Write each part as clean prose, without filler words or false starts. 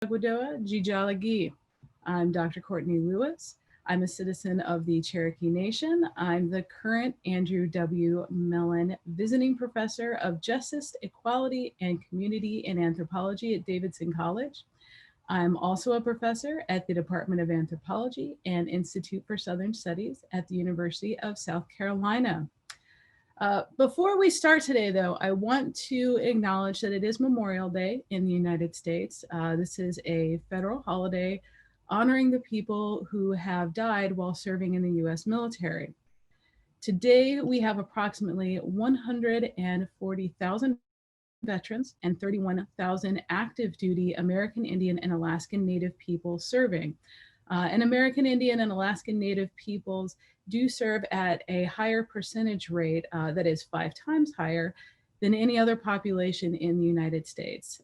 Agwadoa Jijalagi. I'm Dr. Courtney Lewis. I'm a citizen of the Cherokee Nation. I'm the current Andrew W. Mellon Visiting Professor of Justice, Equality, and Community in Anthropology at Davidson College. I'm also a professor at the Department of Anthropology and Institute for Southern Studies at the University of South Carolina. Before we start today, though, I want to acknowledge that it is Memorial Day in the United States. This is a federal holiday honoring the people who have died while serving in the US military. Today, we have approximately 140,000 veterans and 31,000 active duty American Indian and Alaskan Native people serving. And American Indian and Alaskan Native peoples do serve at a higher percentage rate, that is 5 times higher than any other population in the United States.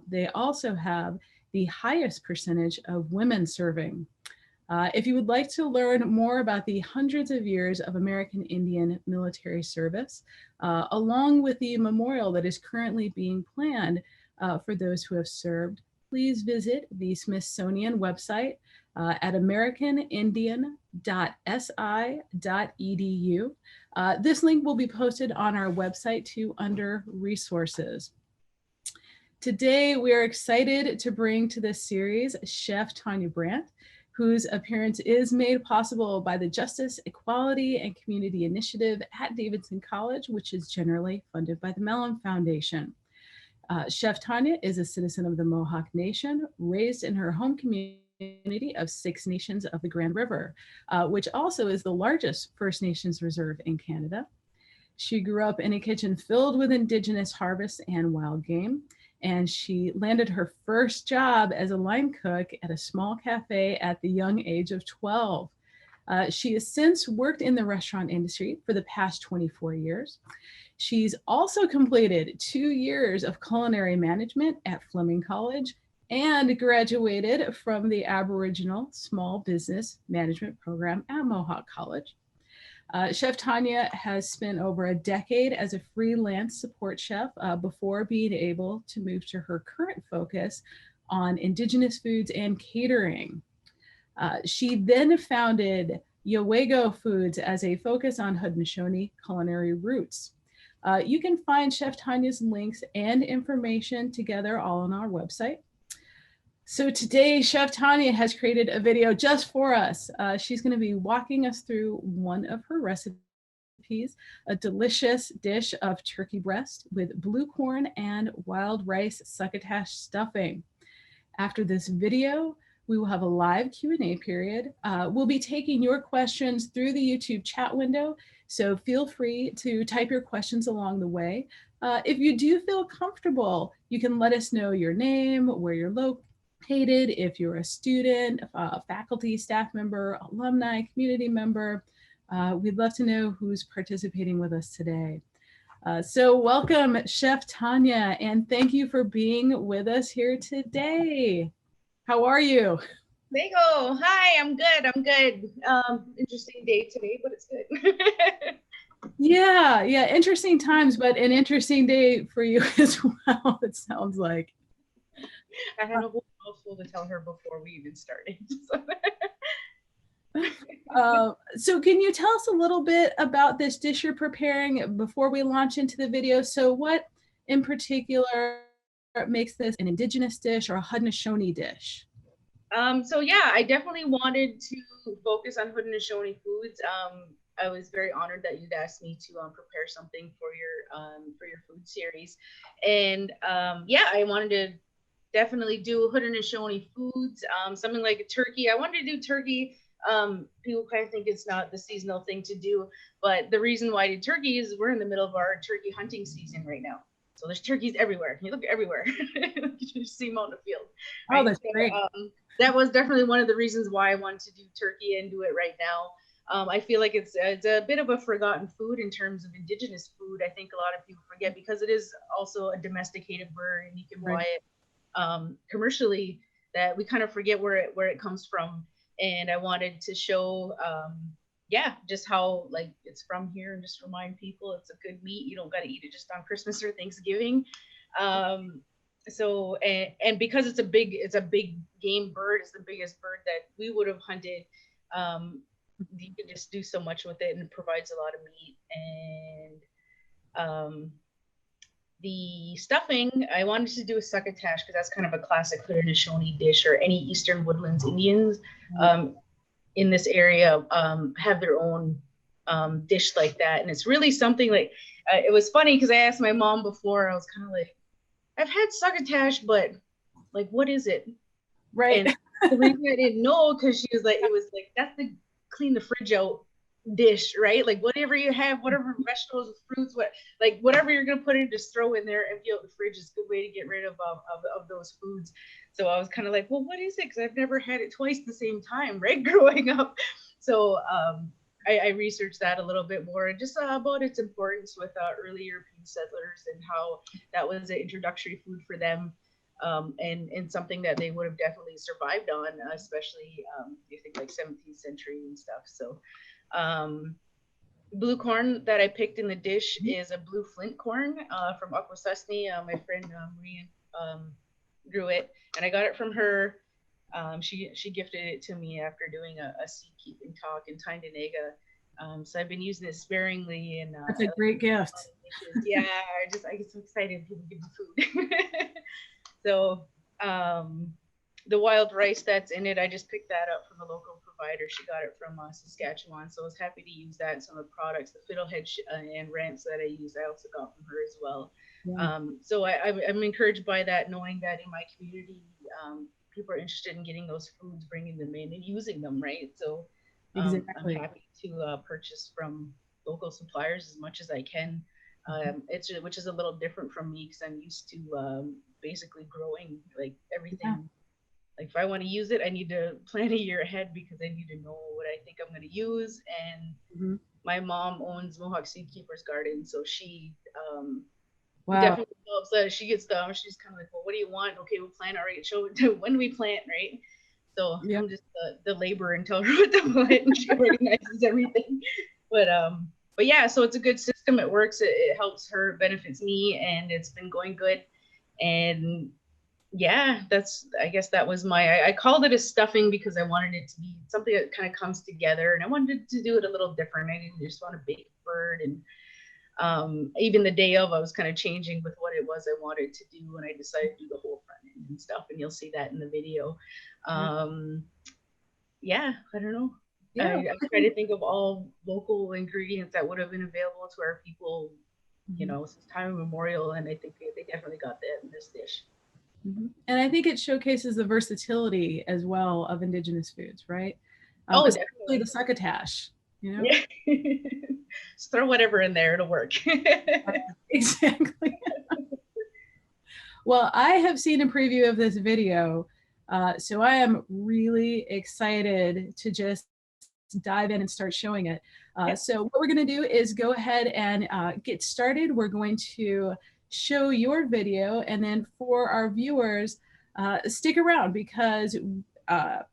They also have the highest percentage of women serving. If you would like to learn more about the hundreds of years of American Indian military service, along with the memorial that is currently being planned for those who have served, please visit the Smithsonian website at americanindian.si.edu. This link will be posted on our website too under resources. Today, we are excited to bring to this series Chef Tawnya Brant, whose appearance is made possible by the Justice, Equality, and Community Initiative at Davidson College, which is generally funded by the Mellon Foundation. Chef Tawnya is a citizen of the Mohawk Nation, raised in her home community of 6 Nations of the Grand River, which also is the largest First Nations reserve in Canada. She grew up in a kitchen filled with Indigenous harvests and wild game, and she landed her first job as a line cook at a small cafe at the young age of 12. She has since worked in the restaurant industry for the past 24 years. She's also completed 2 years of culinary management at Fleming College and graduated from the Aboriginal Small Business Management Program at Mohawk College. Chef Tawnya has spent over a decade as a freelance support chef before being able to move to her current focus on Indigenous foods and catering. She then founded Yowego Foods as a focus on Haudenosaunee culinary roots. You can find Chef Tanya's links and information together all on our website. So today, Chef Tawnya has created a video just for us. She's going to be walking us through one of her recipes, a delicious dish of turkey breast with blue corn and wild rice succotash stuffing. After this video, we will have a live Q&A period. We'll be taking your questions through the YouTube chat window, so feel free to type your questions along the way. If you do feel comfortable, you can let us know your name, where you're located, if you're a student, faculty, staff member, alumni, community member. We'd love to know who's participating with us today. So welcome, Chef Tawnya, and thank you for being with us here today. How are you? Mego, hi, I'm good. Interesting day today, but it's good. Yeah, interesting times, but an interesting day for you as well, it sounds like. I had a whole mouthful to tell her before we even started. So can you tell us a little bit about this dish you're preparing before we launch into the video? So what in particular makes this an Indigenous dish or a Haudenosaunee dish? So yeah, I definitely wanted to focus on Haudenosaunee foods. I was very honored that you'd asked me to prepare something for your food series, and yeah, I wanted to definitely do Haudenosaunee foods. Something like a turkey. I wanted to do turkey. People kind of think it's not the seasonal thing to do, but the reason why I did turkey is we're in the middle of our turkey hunting season right now. So there's turkeys everywhere. You look everywhere. You see them out in the field. Right? Oh, Right? that's great. That was definitely one of the reasons why I wanted to do turkey and do it right now. I feel like it's a bit of a forgotten food in terms of Indigenous food. I think a lot of people forget because it is also a domesticated bird and you can buy it commercially, that we kind of forget where it comes from. And I wanted to show yeah, just how like it's from here, and just remind people it's a good meat. You don't got to eat it just on Christmas or Thanksgiving. So and because it's a big game bird, it's the biggest bird that we would have hunted. You can just do so much with it, and it provides a lot of meat. And the stuffing, I wanted to do a succotash because that's kind of a classic Haudenosaunee dish, or any Eastern Woodlands Indians in this area have their own dish like that. And it's really something like, it was funny because I asked my mom before, I was kind of like, I've had succotash, but like, what is it? Right. And the reason I didn't know, because she was like, it was like, that's the clean the fridge out dish, right? Like whatever you have, whatever vegetables, fruits, whatever you're gonna put in, just throw in there, empty out the fridge is a good way to get rid of those foods. So I was kind of like, well, what is it? Because I've never had it twice the same time, right? Growing up. So I researched that a little bit more, and just about its importance with early European settlers, and how that was an introductory food for them. And something that they would have definitely survived on, especially you think like 17th century and stuff. So blue corn that I picked in the dish is a blue flint corn from Akwesasne. My friend Maria grew it, and I got it from her. She gifted it to me after doing a seed keeping talk in Tyndonega. So I've been using it sparingly. And that's a great gift. Yeah, I get so excited when people give me food. So the wild rice that's in it, I just picked that up from a local provider. She got it from Saskatchewan, so I was happy to use that in some of the products. The fiddlehead and rants that I use, I also got from her as well. Yeah. So I'm encouraged by that, knowing that in my community, people are interested in getting those foods, bringing them in and using them, right? So exactly. I'm happy to purchase from local suppliers as much as I can. Which is a little different from me, because I'm used to basically growing like everything. Yeah. Like if I want to use it, I need to plan a year ahead, because I need to know what I think I'm going to use. And my mom owns Mohawk Seed Keepers Garden, so she definitely helps. She gets she's kind of like, well, what do you want? Okay, we'll plan. All right, show when we plant, right? So I'm just the laborer and tell her what to plant, and she organizes everything. But yeah, so it's a good system. It works. It helps her, benefits me, and it's been going good. And yeah, I guess that was I called it a stuffing because I wanted it to be something that kind of comes together, and I wanted to do it a little different. I didn't just want a baked bird. And even the day of, I was kind of changing with what it was I wanted to do, and I decided to do the whole front end and stuff, and you'll see that in the video. Yeah, I don't know. Yeah. I try to think of all local ingredients that would have been available to our people, since time immemorial, and I think they definitely got that in this dish. And I think it showcases the versatility as well of Indigenous foods, right? Especially the succotash, Yeah. Just throw whatever in there, it'll work. Exactly. Well, I have seen a preview of this video, so I am really excited to just dive in and start showing it. So what we're going to do is go ahead and get started. We're going to show your video, and then for our viewers, stick around, because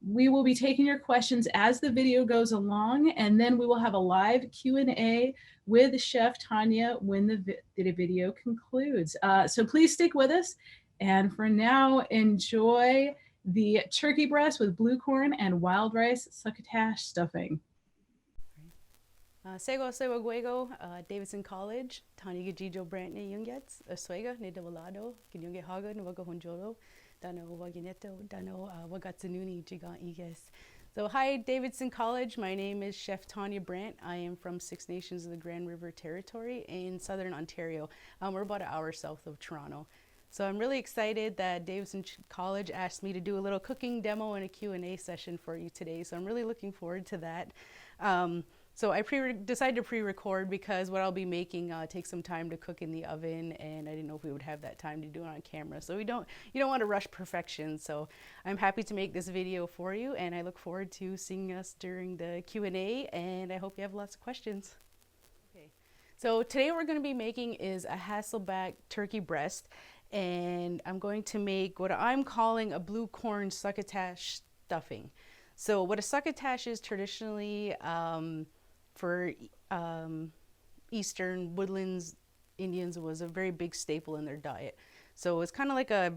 we will be taking your questions as the video goes along, and then we will have a live Q&A with Chef Tawnya when the video concludes. So please stick with us. And for now, enjoy the turkey breast with blue corn and wild rice succotash stuffing. Sego Sego Guego, Davidson College, Tawnya Gajijo Brant ne Yungets, Oswega ne Devolado, Ginyunge Haga ne Wagahonjolo, Dano Wagineto, Dano Wagatsununi Jigan Iges. So hi Davidson College, my name is Chef Tawnya Brant. I am from Six Nations of the Grand River Territory in Southern Ontario. We're about an hour south of Toronto. So I'm really excited that Davidson College asked me to do a little cooking demo and a Q&A session for you today. So I'm really looking forward to that. So I decided to pre-record because what I'll be making takes some time to cook in the oven, and I didn't know if we would have that time to do it on camera. So you don't want to rush perfection. So I'm happy to make this video for you, and I look forward to seeing us during the Q&A, and I hope you have lots of questions. Okay. So today what we're going to be making is a Hasselback turkey breast, and I'm going to make what I'm calling a blue corn succotash stuffing. So what a succotash is traditionally for Eastern Woodlands Indians was a very big staple in their diet. So it's kind of like a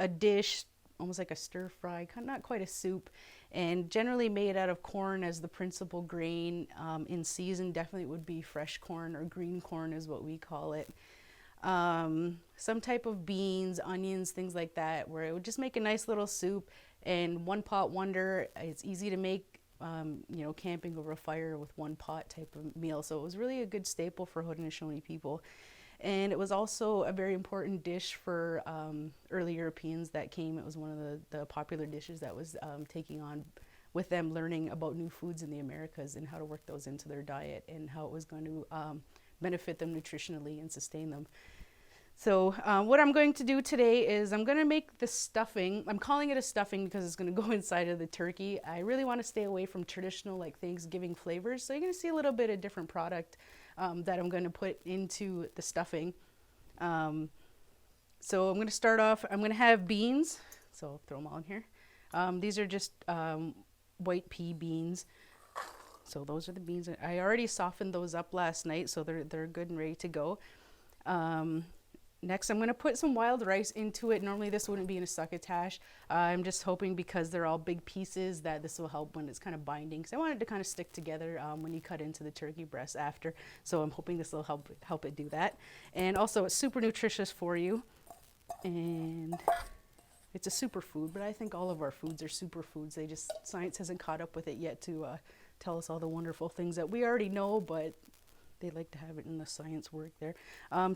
dish, almost like a stir fry, not quite a soup, and generally made out of corn as the principal grain. In season, definitely would be fresh corn, or green corn is what we call it. Some type of beans, onions, things like that, where it would just make a nice little soup. And one pot wonder. It's easy to make, camping over a fire with one pot type of meal. So it was really a good staple for Haudenosaunee people. And it was also a very important dish for early Europeans that came. It was one of the popular dishes that was taking on with them, learning about new foods in the Americas and how to work those into their diet and how it was going to benefit them nutritionally and sustain them. So what I'm going to do today is I'm going to make the stuffing. I'm calling it a stuffing because it's going to go inside of the turkey. I really want to stay away from traditional like Thanksgiving flavors. So you're going to see a little bit of different product that I'm going to put into the stuffing. So I'm going to start off, I'm going to have beans. So I'll throw them all in here. These are just white pea beans. So those are the beans. I already softened those up last night, so they're good and ready to go. Next, I'm going to put some wild rice into it. Normally this wouldn't be in a succotash. I'm just hoping because they're all big pieces that this will help when it's kind of binding. Because I want it to kind of stick together when you cut into the turkey breast after. So I'm hoping this will help it do that. And also it's super nutritious for you. And it's a superfood, but I think all of our foods are superfoods. Science hasn't caught up with it yet to tell us all the wonderful things that we already know, but they like to have it in the science work there.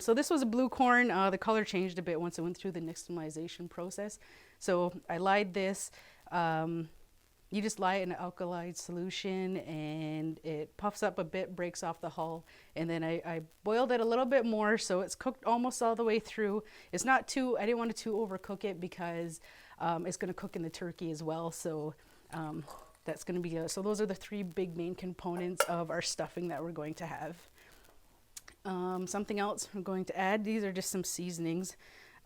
So this was a blue corn. The color changed a bit once it went through the nixtamalization process. So I lied this. You just lye it in an alkali solution and it puffs up a bit, breaks off the hull. And then I boiled it a little bit more so it's cooked almost all the way through. It's not too, I didn't want to overcook it because it's going to cook in the turkey as well. So that's going to be, so those are the three big main components of our stuffing that we're going to have. Something else I'm going to add, these are just some seasonings.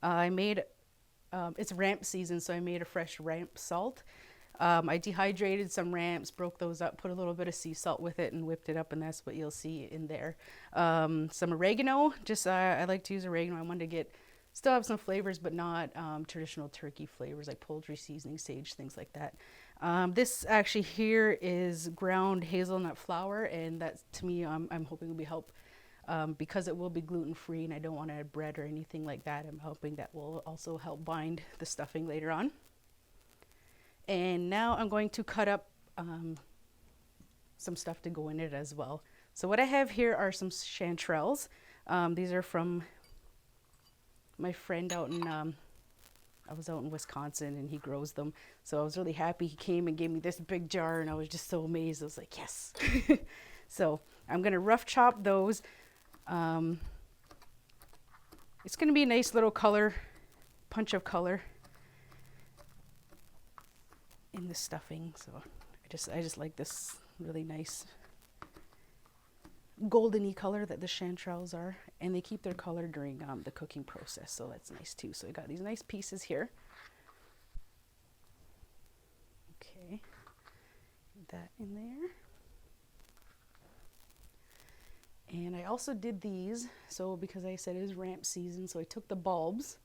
I made, it's ramp season, so I made a fresh ramp salt. I dehydrated some ramps, broke those up, put a little bit of sea salt with it and whipped it up, and that's what you'll see in there. Some oregano, just I like to use oregano. I wanted to still have some flavors, but not traditional turkey flavors like poultry seasoning, sage, things like that. This actually here is ground hazelnut flour, and that to me I'm hoping will be help because it will be gluten-free and I don't want to add bread or anything like that. I'm hoping that will also help bind the stuffing later on. And now I'm going to cut up some stuff to go in it as well. So what I have here are some chanterelles. These are from my friend out in, I was out in Wisconsin and he grows them. So I was really happy he came and gave me this big jar and I was just so amazed. I was like, yes. So I'm going to rough chop those. It's going to be a nice little punch of color in the stuffing. So I just like this really nice golden-y color that the chanterelles are, and they keep their color during the cooking process, so that's nice too. So I got these nice pieces here. Okay, get that in there. And I also did these, so because I said it is ramp season, so I took the bulbs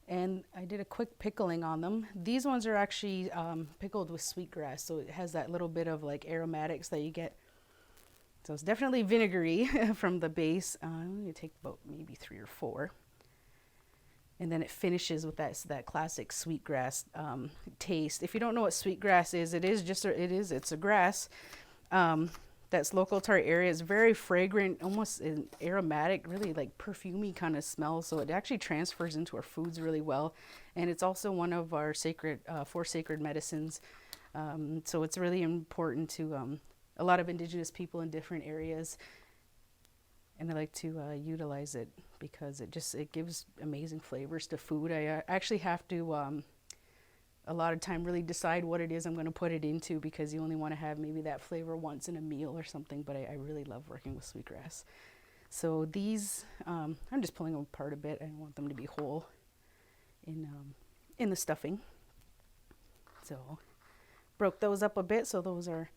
and I did a quick pickling on them. These ones are actually pickled with sweetgrass, so it has that little bit of like aromatics that you get. So it's definitely vinegary from the base. I'm going to take about maybe 3 or 4. And then it finishes with that classic sweetgrass taste. If you don't know what sweetgrass is, it's a grass that's local to our area. It's very fragrant, almost aromatic, really like perfumey kind of smell. So it actually transfers into our foods really well. And it's also one of our 4 sacred medicines. So it's really important to a lot of indigenous people in different areas. And I like to utilize it because it gives amazing flavors to food. I actually have to a lot of time really decide what it is I'm going to put it into, because you only want to have maybe that flavor once in a meal or something, but I really love working with sweetgrass. So these, I'm just pulling them apart a bit. I want them to be whole in the stuffing. So broke those up a bit, so those are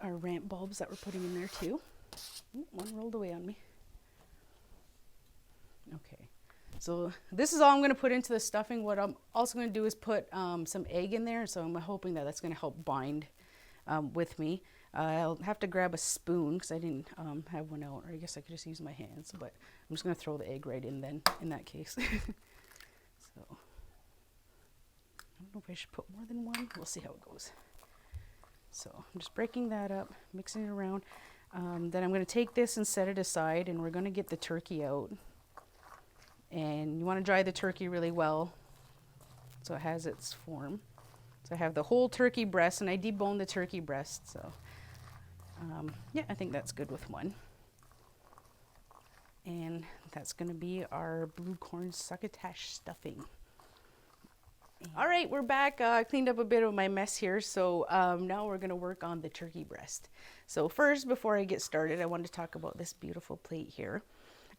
our ramp bulbs that we're putting in there too. Ooh, one rolled away on me. Okay, So this is all I'm going to put into the stuffing. What I'm also going to do is put some egg in there. So I'm hoping that that's going to help bind with me. I'll have to grab a spoon because I didn't have one out, or I guess I could just use my hands, but I'm just going to throw the egg right in then in that case. So I don't know if I should put more than one. We'll see how it goes. So I'm just breaking that up, mixing it around. Then I'm going to take this and set it aside, and we're going to get the turkey out. And you want to dry the turkey really well so it has its form. So I have the whole turkey breast, and I deboned the turkey breast. So yeah, I think that's good with one. And that's going to be our blue corn succotash stuffing. All right, we're back. I cleaned up a bit of my mess here. So now we're going to work on the turkey breast. So first, before I get started, I want to talk about this beautiful plate here.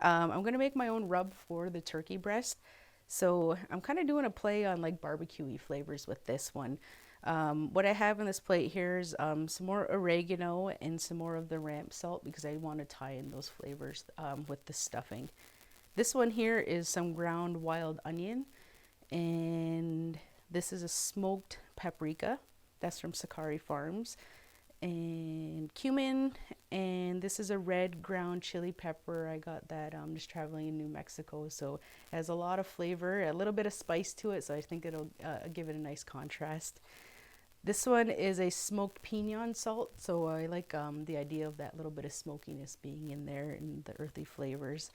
I'm going to make my own rub for the turkey breast. So I'm kind of doing a play on like barbecue-y flavors with this one. What I have in this plate here is some more oregano and some more of the ramp salt because I want to tie in those flavors with the stuffing. This one here is some ground wild onion, and this is a smoked paprika. That's from Sakari Farms. And cumin, and this is a red ground chili pepper. I got that just traveling in New Mexico, so it has a lot of flavor, a little bit of spice to it, so I think it'll give it a nice contrast. This one is a smoked pinon salt, so I like the idea of that little bit of smokiness being in there and the earthy flavors.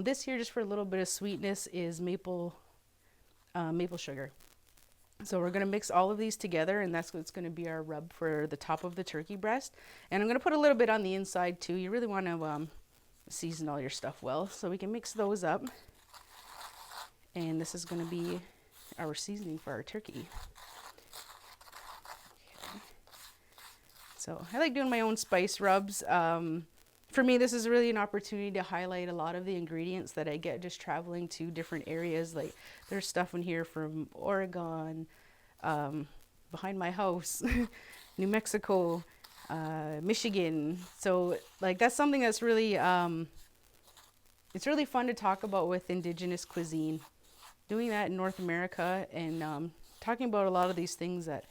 This here, just for a little bit of sweetness, is maple sugar. So we're going to mix all of these together, and that's what's going to be our rub for the top of the turkey breast. And I'm going to put a little bit on the inside too. You really want to season all your stuff well. So we can mix those up. And this is going to be our seasoning for our turkey. Okay. So I like doing my own spice rubs. For me, this is really an opportunity to highlight a lot of the ingredients that I get just traveling to different areas. Like there's stuff in here from Oregon, behind my house, New Mexico, Michigan. So like that's something that's really, it's really fun to talk about with indigenous cuisine. Doing that in North America and talking about a lot of these things that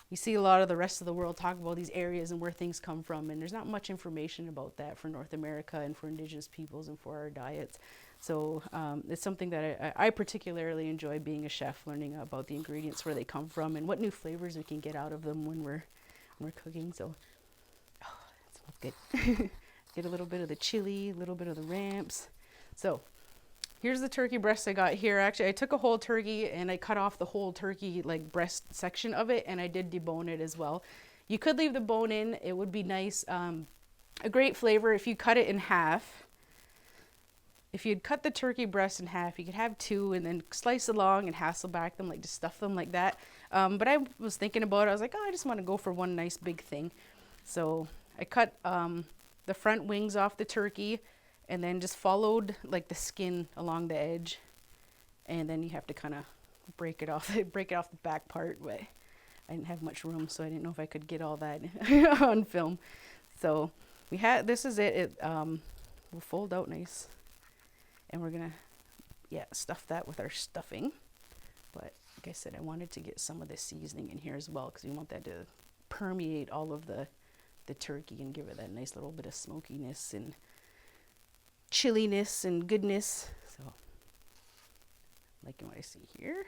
you see a lot of the rest of the world talk about these areas and where things come from, and there's not much information about that for North America and for indigenous peoples and for our diets. So it's something that I particularly enjoy being a chef, learning about the ingredients, where they come from, and what new flavors we can get out of them when we're cooking. So oh, that smells good. Get a little bit of the chili, a little bit of the ramps. So here's the turkey breast I got here. Actually, I took a whole turkey and I cut off the whole turkey like breast section of it, and I did debone it as well. You could leave the bone in. It would be nice. A great flavor if you cut it in half. If you'd cut the turkey breast in half, you could have two and then slice along and Hasselback them, like to stuff them like that. But I was thinking about it. I was like, oh, I just want to go for one nice big thing. So I cut the front wings off the turkey, and then just followed like the skin along the edge, and then you have to kind of break it off the back part, but I didn't have much room, so I didn't know if I could get all that on film. So this is it. It will fold out nice, and we're gonna stuff that with our stuffing. But like I said, I wanted to get some of the seasoning in here as well, because we want that to permeate all of the turkey and give it that nice little bit of smokiness and chilliness and goodness. So liking what I see here.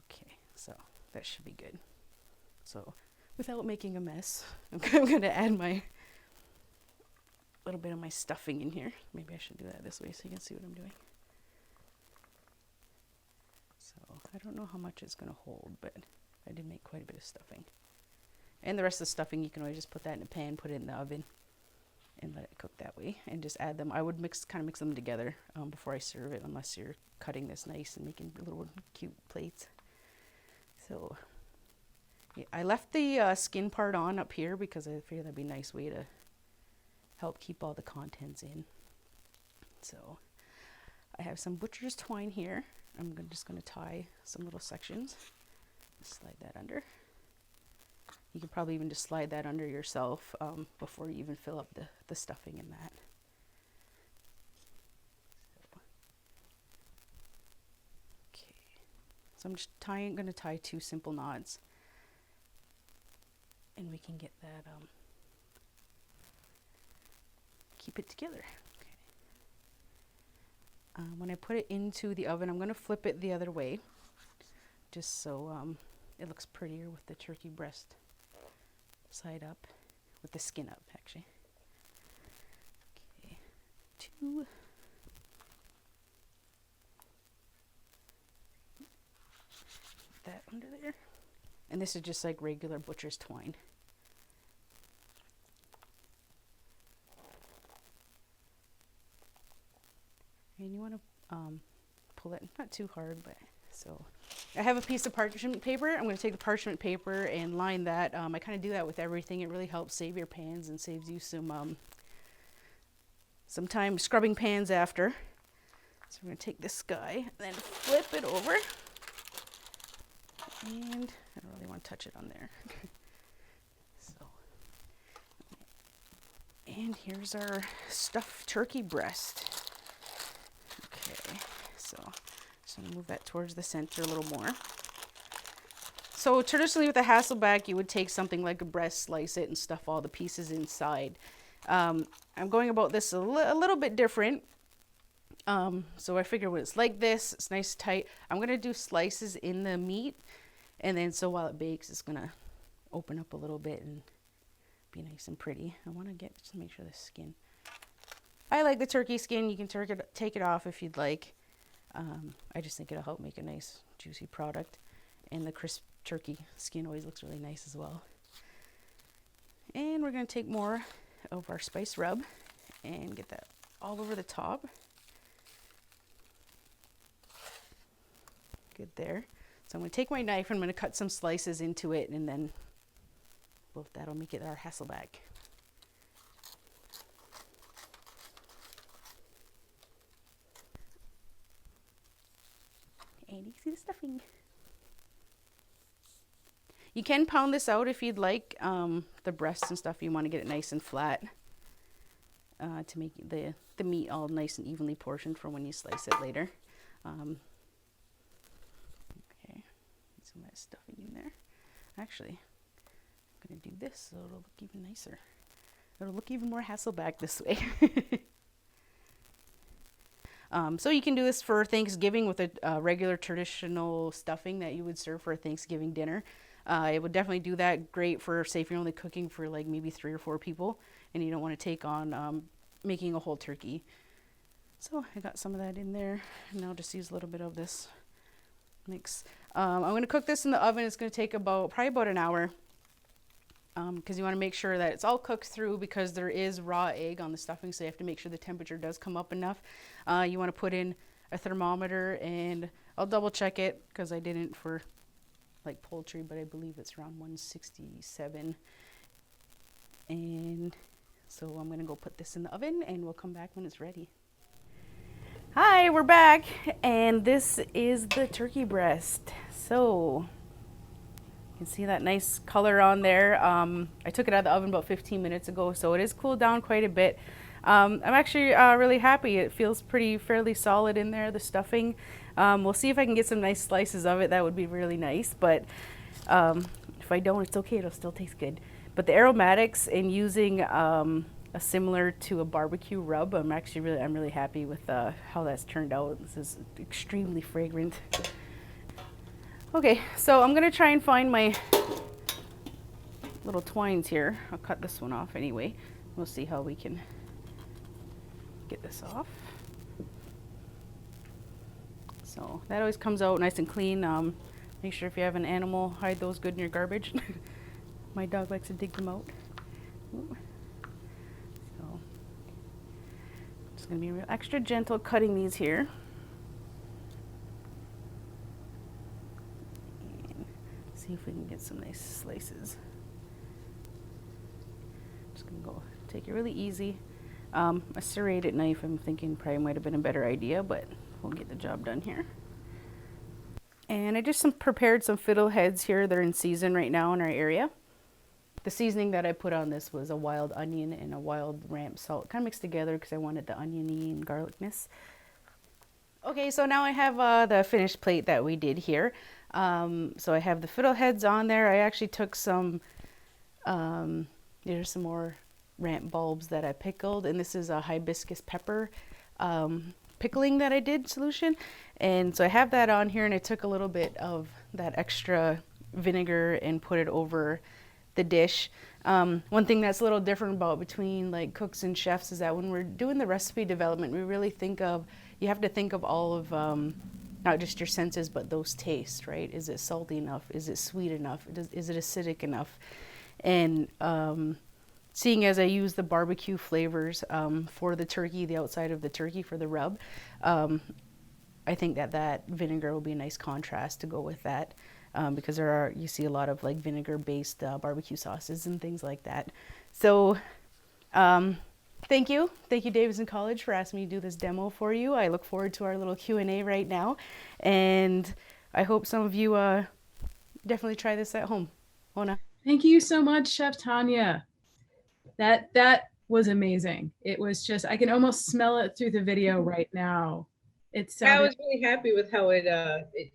Okay, so that should be good. So without making a mess, I'm going to add my little bit of my stuffing in here. Maybe I should do that this way so you can see what I'm doing. So I don't know how much it's going to hold, but I did make quite a bit of stuffing. And the rest of the stuffing, you can always just put that in a pan, put it in the oven, and let it cook that way, and just add them. I would kind of mix them together before I serve it, unless you're cutting this nice and making little cute plates. So yeah, I left the skin part on up here because I figured that'd be a nice way to help keep all the contents in. So I have some butcher's twine here. I'm just going to tie some little sections. Slide that under. You can probably even just slide that under yourself before you even fill up the stuffing in that. So So I'm just going to tie 2 simple knots, and we can get that, keep it together. Okay. When I put it into the oven, I'm going to flip it the other way, just so it looks prettier with the turkey breast side up, with the skin up actually. Okay, 2. That under there. And this is just like regular butcher's twine. And you want to pull it not too hard, but so I have a piece of parchment paper. I'm going to take the parchment paper and line that. I kind of do that with everything. It really helps save your pans and saves you some time scrubbing pans after. So we're going to take this guy and then flip it over. And I don't really want to touch it on there. So, and here's our stuffed turkey breast. Okay, so just going to move that towards the center a little more. So traditionally with a Hasselback, you would take something like a breast, slice it, and stuff all the pieces inside. I'm going about this a little bit different. So I figure when it's like this, it's nice tight. I'm going to do slices in the meat. And then so while it bakes, it's going to open up a little bit and be nice and pretty. I want to get, just make sure the skin. I like the turkey skin. You can take it off if you'd like. I just think it'll help make a nice juicy product. And the crisp turkey skin always looks really nice as well. And we're going to take more of our spice rub and get that all over the top. Good there. So I'm going to take my knife and I'm going to cut some slices into it, and then that'll make it our Hasselback. And you see the stuffing. You can pound this out if you'd like. The breasts and stuff, you want to get it nice and flat to make the meat all nice and evenly portioned for when you slice it later. Some of that stuffing in there. Actually, I'm going to do this so it'll look even nicer. It'll look even more Hasselback this way. So you can do this for Thanksgiving with a regular traditional stuffing that you would serve for a Thanksgiving dinner. It would definitely do that. Great for, say, if you're only cooking for like maybe 3 or 4 people and you don't want to take on making a whole turkey. So I got some of that in there, and I'll just use a little bit of this mix. I'm going to cook this in the oven. It's going to take probably about an hour, because you want to make sure that it's all cooked through, because there is raw egg on the stuffing, so you have to make sure the temperature does come up enough. You want to put in a thermometer, and I'll double check it because I didn't for like poultry, but I believe it's around 167. And so I'm going to go put this in the oven, and we'll come back when it's ready. Hi, we're back, and this is the turkey breast. So you can see that nice color on there. I took it out of the oven about 15 minutes ago, so it is cooled down quite a bit. I'm actually really happy. It feels fairly solid in there, the stuffing. We'll see if I can get some nice slices of it. That would be really nice, but if I don't, it's okay. It'll still taste good. But the aromatics and using similar to a barbecue rub, I'm really happy with how that's turned out. This is extremely fragrant. Okay, so I'm gonna try and find my little twines here. I'll cut this one off anyway. We'll see how we can get this off. So that always comes out nice and clean. Make sure if you have an animal, hide those good in your garbage. My dog likes to dig them out. Ooh. So just gonna be real extra gentle cutting these here. And see if we can get some nice slices. Just gonna go take it really easy. A serrated knife, I'm thinking probably might have been a better idea, but we'll get the job done here. And I just prepared some fiddleheads here. They're in season right now in our area. The seasoning that I put on this was a wild onion and a wild ramp salt, kind of mixed together because I wanted the oniony and garlicness. Okay, so now I have the finished plate that we did here. So I have the fiddleheads on there. I actually took some, there's some more ramp bulbs that I pickled, and this is a hibiscus pepper pickling that I did solution. And so I have that on here, and I took a little bit of that extra vinegar and put it over the dish. One thing that's a little different about between like cooks and chefs is that when we're doing the recipe development, we really think of, you have to think of all of not just your senses, but those tastes, right? Is it salty enough? Is it sweet enough? Is it acidic enough? And seeing as I use the barbecue flavors for the turkey, the outside of the turkey for the rub, I think that vinegar will be a nice contrast to go with that. Because you see a lot of like vinegar-based barbecue sauces and things like that. So thank you Davidson College for asking me to do this demo for you. I look forward to our little Q&A right now, and I hope some of you definitely try this at home. Mona. Thank you so much, Chef Tawnya. That was amazing. It was just, I can almost smell it through the video right now. I was really happy with how it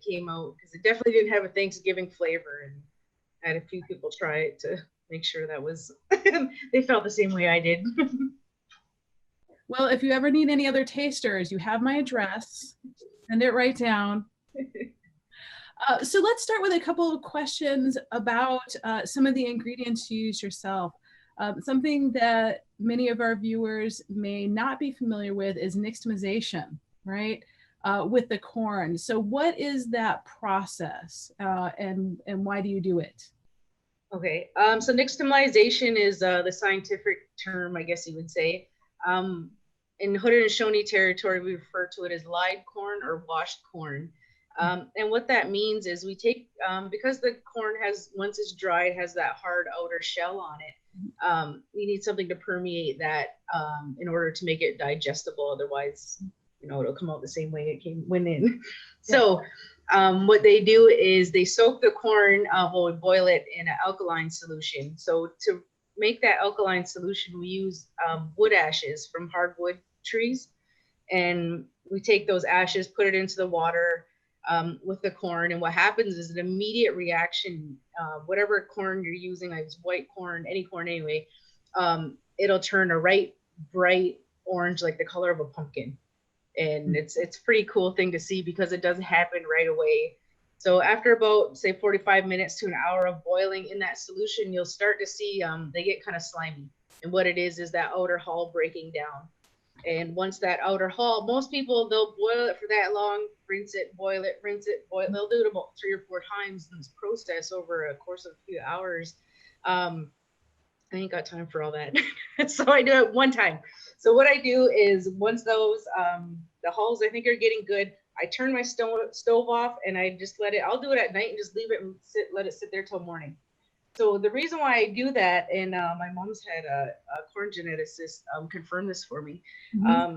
came out, because it definitely didn't have a Thanksgiving flavor, and I had a few people try it to make sure that was they felt the same way I did. Well, if you ever need any other tasters, you have my address. Send it right down. So let's start with a couple of questions about some of the ingredients you used yourself. Something that many of our viewers may not be familiar with is nixtamalization, right? With the corn. So what is that process and why do you do it? Okay, so nixtamalization is the scientific term, I guess you would say. In Haudenosaunee territory, we refer to it as lied corn or washed corn. And what that means is we take, because the corn has, once it's dried, has that hard outer shell on it, we need something to permeate that in order to make it digestible. Otherwise, it'll come out the same way it went in. So what they do is they soak the corn, we boil it in an alkaline solution. So to make that alkaline solution, we use wood ashes from hardwood trees. And we take those ashes, put it into the water with the corn. And what happens is an immediate reaction, whatever corn you're using, like it's white corn, any corn anyway, it'll turn a bright orange, like the color of a pumpkin. And it's a pretty cool thing to see, because it doesn't happen right away. So after about, say, 45 minutes to an hour of boiling in that solution, you'll start to see they get kind of slimy. And what it is that outer hull breaking down. And once that outer hull, most people, they'll boil it for that long, rinse it, boil it, rinse it, boil it. They'll do it about 3 or 4 times in this process over a course of a few hours. I ain't got time for all that. So I do it one time. So what I do is, once those, the hulls I think are getting good, I turn my stove off and I just I'll do it at night and just leave it and let it sit there till morning. So the reason why I do that, and my mom's had a corn geneticist confirm this for me. Mm-hmm.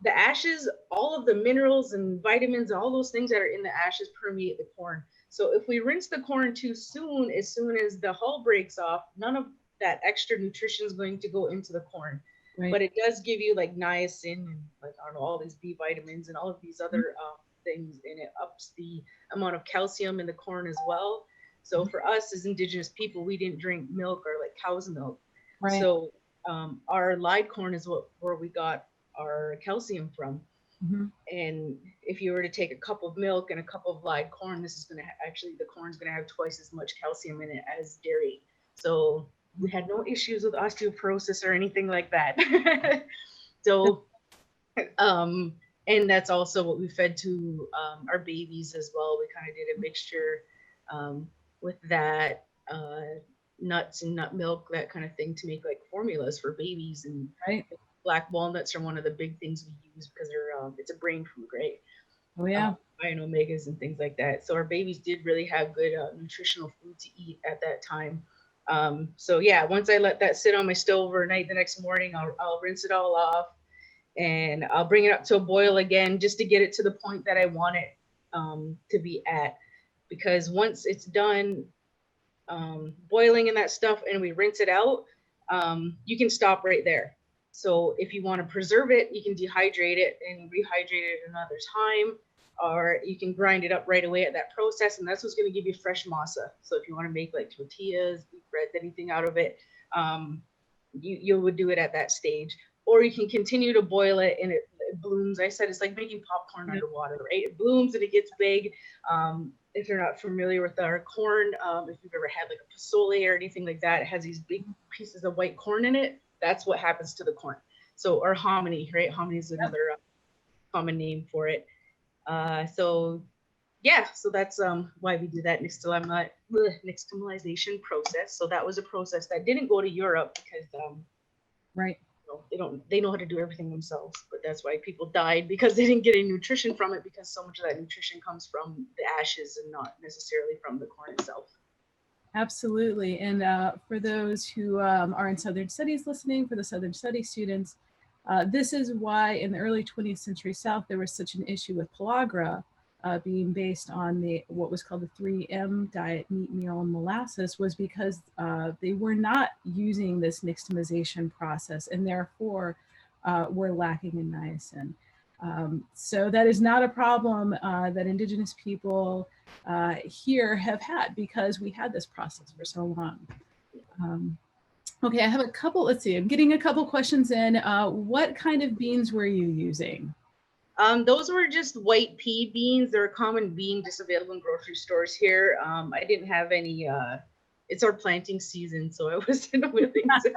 The ashes, all of the minerals and vitamins, all those things that are in the ashes permeate the corn. So if we rinse the corn too soon as the hull breaks off, none of that extra nutrition is going to go into the corn. Right. But it does give you like niacin and all these B vitamins and all of these other things, and it ups the amount of calcium in the corn as well. So for us as Indigenous people, we didn't drink milk or like cow's milk. Right. So our lied corn is where we got our calcium from. Mm-hmm. And if you were to take a cup of milk and a cup of lied corn, this is going to the corn's going to have twice as much calcium in it as dairy. So we had no issues with osteoporosis or anything like that. So, and that's also what we fed to our babies as well. We kind of did a mixture with that, nuts and nut milk, that kind of thing, to make like formulas for babies. And right. Black walnuts are one of the big things we use because they're it's a brain food, right? Oh yeah, high in omegas and things like that. So our babies did really have good nutritional food to eat at that time. So yeah, once I let that sit on my stove overnight, the next morning I'll rinse it all off, and I'll bring it up to a boil again, just to get it to the point that I want it to be at. Because once it's done boiling and that stuff, and we rinse it out, you can stop right there. So if you want to preserve it, you can dehydrate it and rehydrate it another time, or you can grind it up right away at that process, and that's what's going to give you fresh masa. So if you want to make like tortillas, beef bread, anything out of it, you would do it at that stage. Or you can continue to boil it and it blooms. I said it's like making popcorn underwater, right? It blooms and it gets big. If you're not familiar with our corn, if you've ever had like a pozole or anything like that, it has these big pieces of white corn in it. That's what happens to the corn. So, or hominy, right? Hominy is another common name for it. So yeah, so that's why we do that nixtamalization process. So that was a process that didn't go to Europe because Right. they know how to do everything themselves, but that's why people died, because they didn't get any nutrition from it, because so much of that nutrition comes from the ashes and not necessarily from the corn itself. Absolutely. And for those who are in Southern Studies listening, for the Southern Studies students, this is why in the early 20th century South, there was such an issue with pellagra being based on what was called the 3M diet, meat, meal, and molasses, was because they were not using this nixtamalization process, and therefore were lacking in niacin. So that is not a problem that Indigenous people here have had, because we had this process for so long. Okay, I have a couple, let's see, I'm getting a couple questions in. What kind of beans were you using? Those were just white pea beans. They're a common bean just available in grocery stores here. I didn't have any, it's our planting season, so I wasn't willing to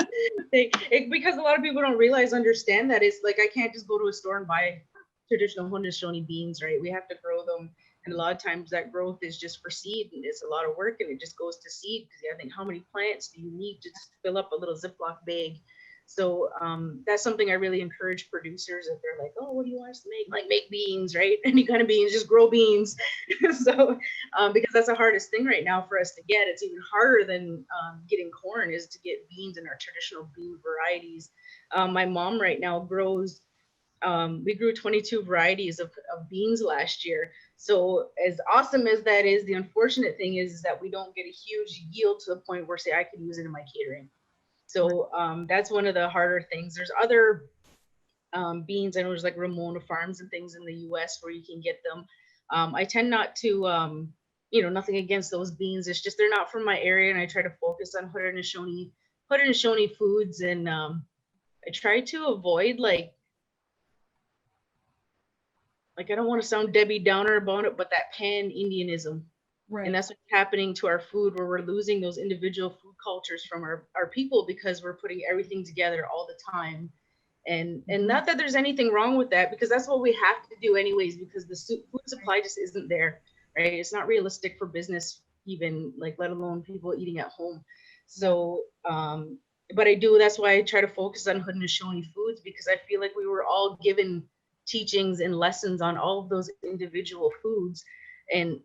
take, because a lot of people don't understand that it's like, I can't just go to a store and buy traditional Haudenosaunee beans, right? We have to grow them. And a lot of times that growth is just for seed, and it's a lot of work, and it just goes to seed, because you think, how many plants do you need to just fill up a little Ziploc bag? So that's something I really encourage producers, if they're like, oh, what do you want us to make? Like, make beans, right? Any kind of beans, just grow beans. So because that's the hardest thing right now for us to get. It's even harder than getting corn, is to get beans in our traditional bean varieties. My mom right now grows, we grew 22 varieties of beans last year. So as awesome as that is, the unfortunate thing is that we don't get a huge yield to the point where, say, I can use it in my catering. So that's one of the harder things. There's other beans. I know there's like Ramona farms and things in the US where you can get them. I tend not to, nothing against those beans. It's just they're not from my area, and I try to focus on Haudenosaunee foods. And I try to avoid like I don't want to sound Debbie Downer about it, but that pan-Indianism. Right. And that's what's happening to our food, where we're losing those individual food cultures from our people, because we're putting everything together all the time. And not that there's anything wrong with that, because that's what we have to do anyways, because the food supply just isn't there, right? It's not realistic for business, even, like, let alone people eating at home. So, but that's why I try to focus on Haudenosaunee foods, because I feel like we were all given teachings and lessons on all of those individual foods, and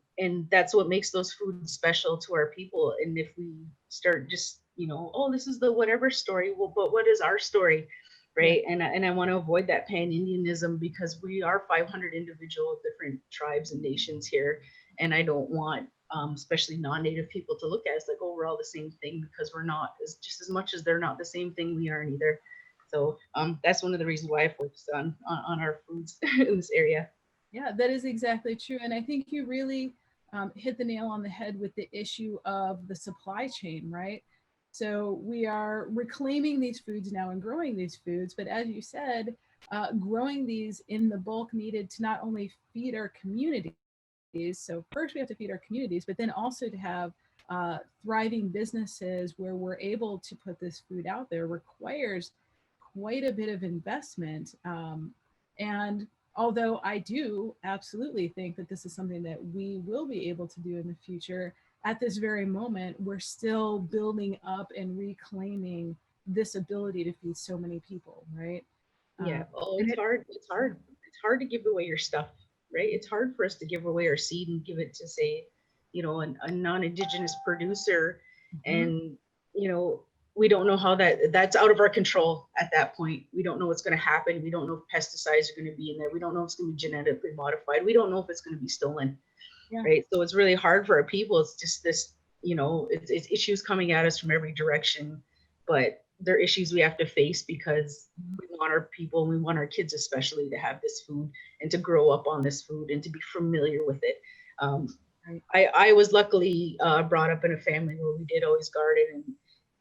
that's what makes those foods special to our people. And if we start just, oh, this is the whatever story, well, but what is our story, right? Yeah. And I want to avoid that pan-Indianism, because we are 500 individual different tribes and nations here, and I don't want especially non-native people to look at us like, oh, we're all the same thing, because we're not. Just as much as they're not the same thing, we aren't either. So that's one of the reasons why I focused on our foods in this area. Yeah, that is exactly true. And I think you really hit the nail on the head with the issue of the supply chain, right? So we are reclaiming these foods now and growing these foods. But as you said, growing these in the bulk needed to not only feed our communities. So first we have to feed our communities, but then also to have thriving businesses where we're able to put this food out there requires quite a bit of investment. And although I do absolutely think that this is something that we will be able to do in the future, at this very moment, we're still building up and reclaiming this ability to feed so many people, right? Yeah. It's hard. It's hard. It's hard to give away your stuff, right? It's hard for us to give away our seed and give it to, say, a non-Indigenous producer. And, we don't know how that's out of our control at that point. We don't know what's going to happen. We don't know if pesticides are going to be in there. We don't know if it's going to be genetically modified. We don't know if it's going to be stolen, right? So it's really hard for our people. It's just this, it's issues coming at us from every direction. But they're issues we have to face because we want our people, we want our kids especially to have this food and to grow up on this food and to be familiar with it. I was luckily brought up in a family where we did always garden,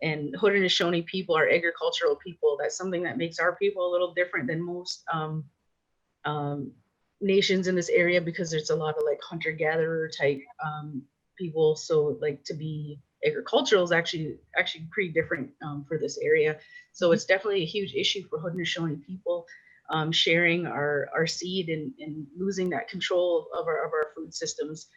and Haudenosaunee people are agricultural people. That's something that makes our people a little different than most nations in this area, because there's a lot of like hunter-gatherer type people. So like to be agricultural is actually pretty different for this area. So it's definitely a huge issue for Haudenosaunee people, sharing our seed and losing that control of our food systems.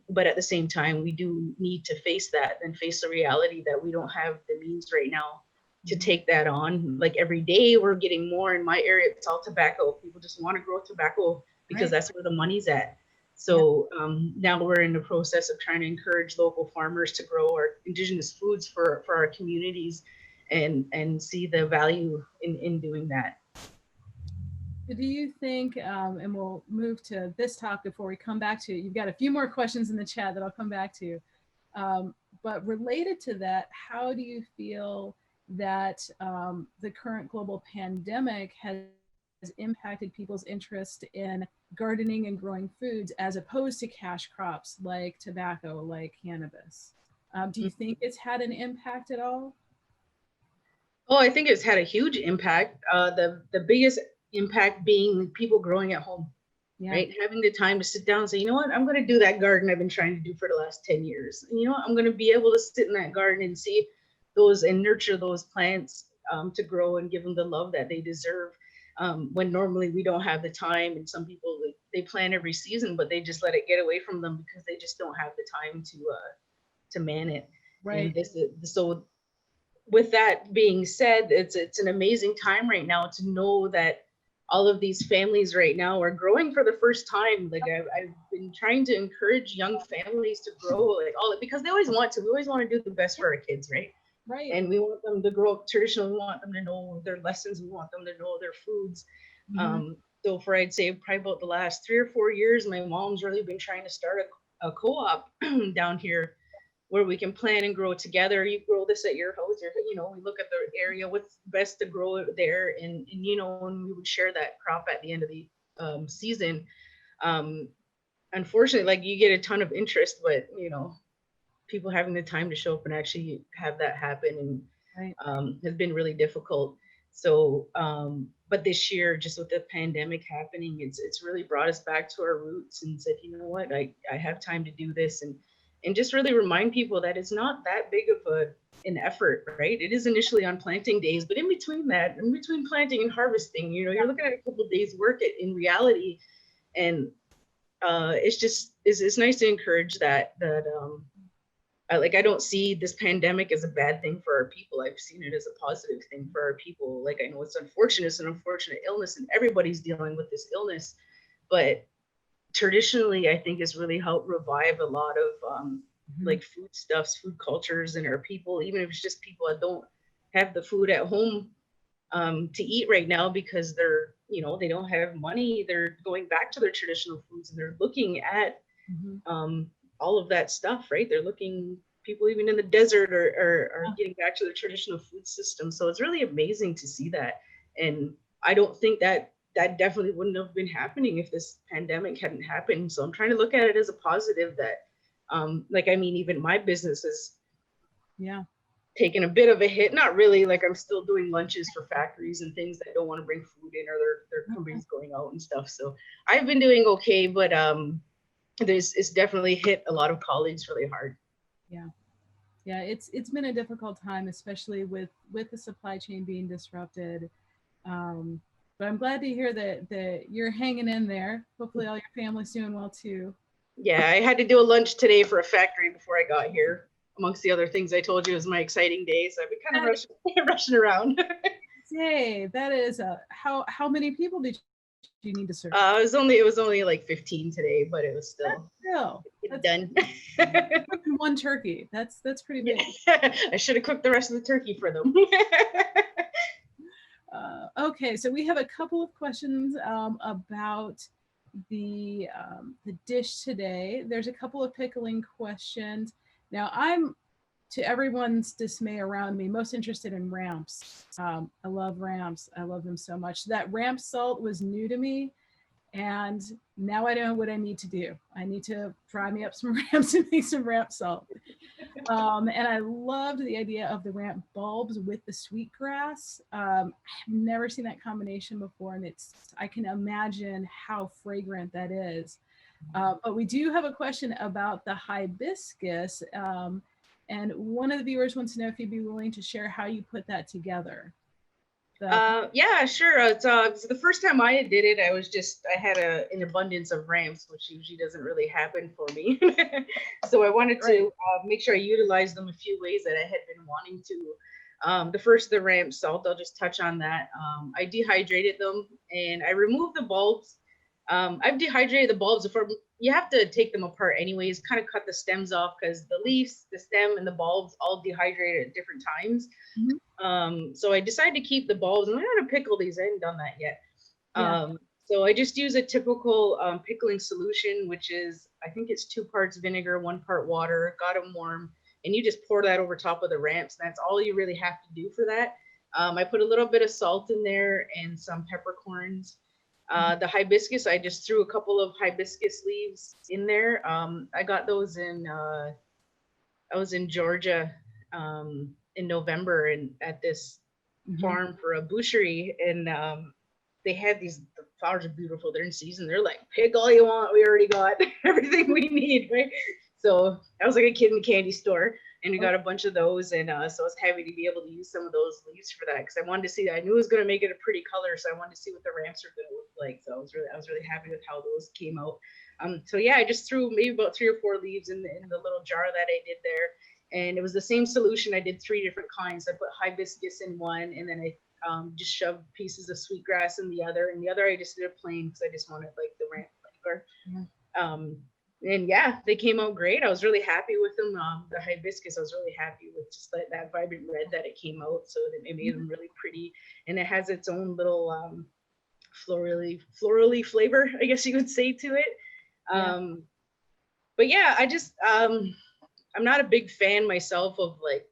But at the same time, we do need to face that and face the reality that we don't have the means right now to take that on. Like every day we're getting more. In my area, it's all tobacco. People just want to grow tobacco because that's where the money's at. So now we're in the process of trying to encourage local farmers to grow our indigenous foods for our communities and see the value in doing that. Do you think, and we'll move to this topic before we come back to it, you've got a few more questions in the chat that I'll come back to. But related to that, how do you feel that the current global pandemic has impacted people's interest in gardening and growing foods as opposed to cash crops like tobacco, like cannabis? Do you think it's had an impact at all? Oh, I think it's had a huge impact. The biggest impact being people growing at home, right? Having the time to sit down and say, you know what, I'm going to do that garden I've been trying to do for the last 10 years. And, you know, I'm going to be able to sit in that garden and see those and nurture those plants to grow and give them the love that they deserve. When normally we don't have the time, and some people, they plant every season, but they just let it get away from them because they just don't have the time to man it. Right. And so with that being said, it's an amazing time right now to know that all of these families right now are growing for the first time. Like I've been trying to encourage young families to grow, like because they always want to. We always want to do the best for our kids, right? Right. And we want them to grow up traditional. We want them to know their lessons. We want them to know their foods. So for, I'd say probably about the last 3 or 4 years, my mom's really been trying to start a co-op down here where we can plant and grow together. You grow this at your house, you know, we look at the area, what's best to grow it there. And you know, and we would share that crop at the end of the season. Unfortunately, like you get a ton of interest, but you know, people having the time to show up and actually have that happen and has been really difficult. So, but this year, just with the pandemic happening, it's really brought us back to our roots and said, you know what, I have time to do this, and just really remind people that it's not that big of an effort, right? It is initially on planting days, but in between that, in between planting and harvesting, you know, you're looking at a couple of days work in reality. And it's nice to encourage that I don't see this pandemic as a bad thing for our people. I've seen it as a positive thing for our people. Like, I know it's unfortunate, it's an unfortunate illness and everybody's dealing with this illness, but traditionally, I think has really helped revive a lot of like foodstuffs, food cultures in our people, even if it's just people that don't have the food at home to eat right now because they're, you know, they don't have money. They're going back to their traditional foods and they're looking at all of that stuff, right? They're looking, people even in the desert are getting back to their traditional food system. So it's really amazing to see that. And I don't think that definitely wouldn't have been happening if this pandemic hadn't happened. So I'm trying to look at it as a positive that, like, I mean, even my business is taking a bit of a hit. Not really, like I'm still doing lunches for factories and things that don't want to bring food in, or their companies going out and stuff. So I've been doing okay, but it's definitely hit a lot of colleagues really hard. Yeah, it's been a difficult time, especially with the supply chain being disrupted. But I'm glad to hear that you're hanging in there. Hopefully all your family's doing well too. Yeah, I had to do a lunch today for a factory before I got here. Amongst the other things I told you, it was my exciting day, so I've been kind of rushing around. Hey, that is how many people did you need to serve? It was only like 15 today, but it was still done. One turkey. That's pretty big. I should have cooked the rest of the turkey for them. Okay, so we have a couple of questions about the dish today. There's a couple of pickling questions. Now, I'm to everyone's dismay around me, most interested in ramps. I love ramps. I love them so much. That ramp salt was new to me. And now I know what I need to do. I need to fry me up some ramps and make some ramp salt. And I loved the idea of the ramp bulbs with the sweetgrass. I've never seen that combination before, and I can imagine how fragrant that is. But we do have a question about the hibiscus. And one of the viewers wants to know if you'd be willing to share how you put that together. Yeah, sure. So the first time I did it, I had an abundance of ramps, which usually doesn't really happen for me. So I wanted to make sure I utilized them a few ways that I had been wanting to. The ramp salt, I'll just touch on that. I dehydrated them and I removed the bulbs. I've dehydrated the bulbs before. You have to take them apart anyways, kind of cut the stems off because the leaves, the stem, and the bulbs all dehydrate at different times. Mm-hmm. So I decided to keep the bulbs, and I'm gonna pickle these. I haven't done that yet. Yeah. So I just use a typical pickling solution, which is, I think it's 2 parts vinegar, 1 part water, got them warm, and you just pour that over top of the ramps. That's all you really have to do for that. I put a little bit of salt in there and some peppercorns. The hibiscus, I just threw a couple of hibiscus leaves in there. I got those I was in Georgia in November and at this farm for a boucherie, and they had the flowers are beautiful. They're in season. They're like, pick all you want. We already got everything we need, right? So I was like a kid in a candy store, and we got a bunch of those, and so I was happy to be able to use some of those leaves for that because I wanted to see. I knew it was going to make it a pretty color, so I wanted to see what the ramps are going to look like. So I was really happy with how those came out. So yeah, I just threw maybe about 3 or 4 leaves in the little jar that I did there, and it was the same solution. I did 3 different kinds. I put hibiscus in one, and then I just shoved pieces of sweetgrass in the other, and the other I just did a plain because I just wanted like the ramp flavor. Yeah. And yeah, they came out great. I was really happy with them. The hibiscus, I was really happy with just that vibrant red that it came out. So it made them really pretty, and it has its own little florally flavor, I guess you would say, to it. But yeah, I just I'm not a big fan myself of like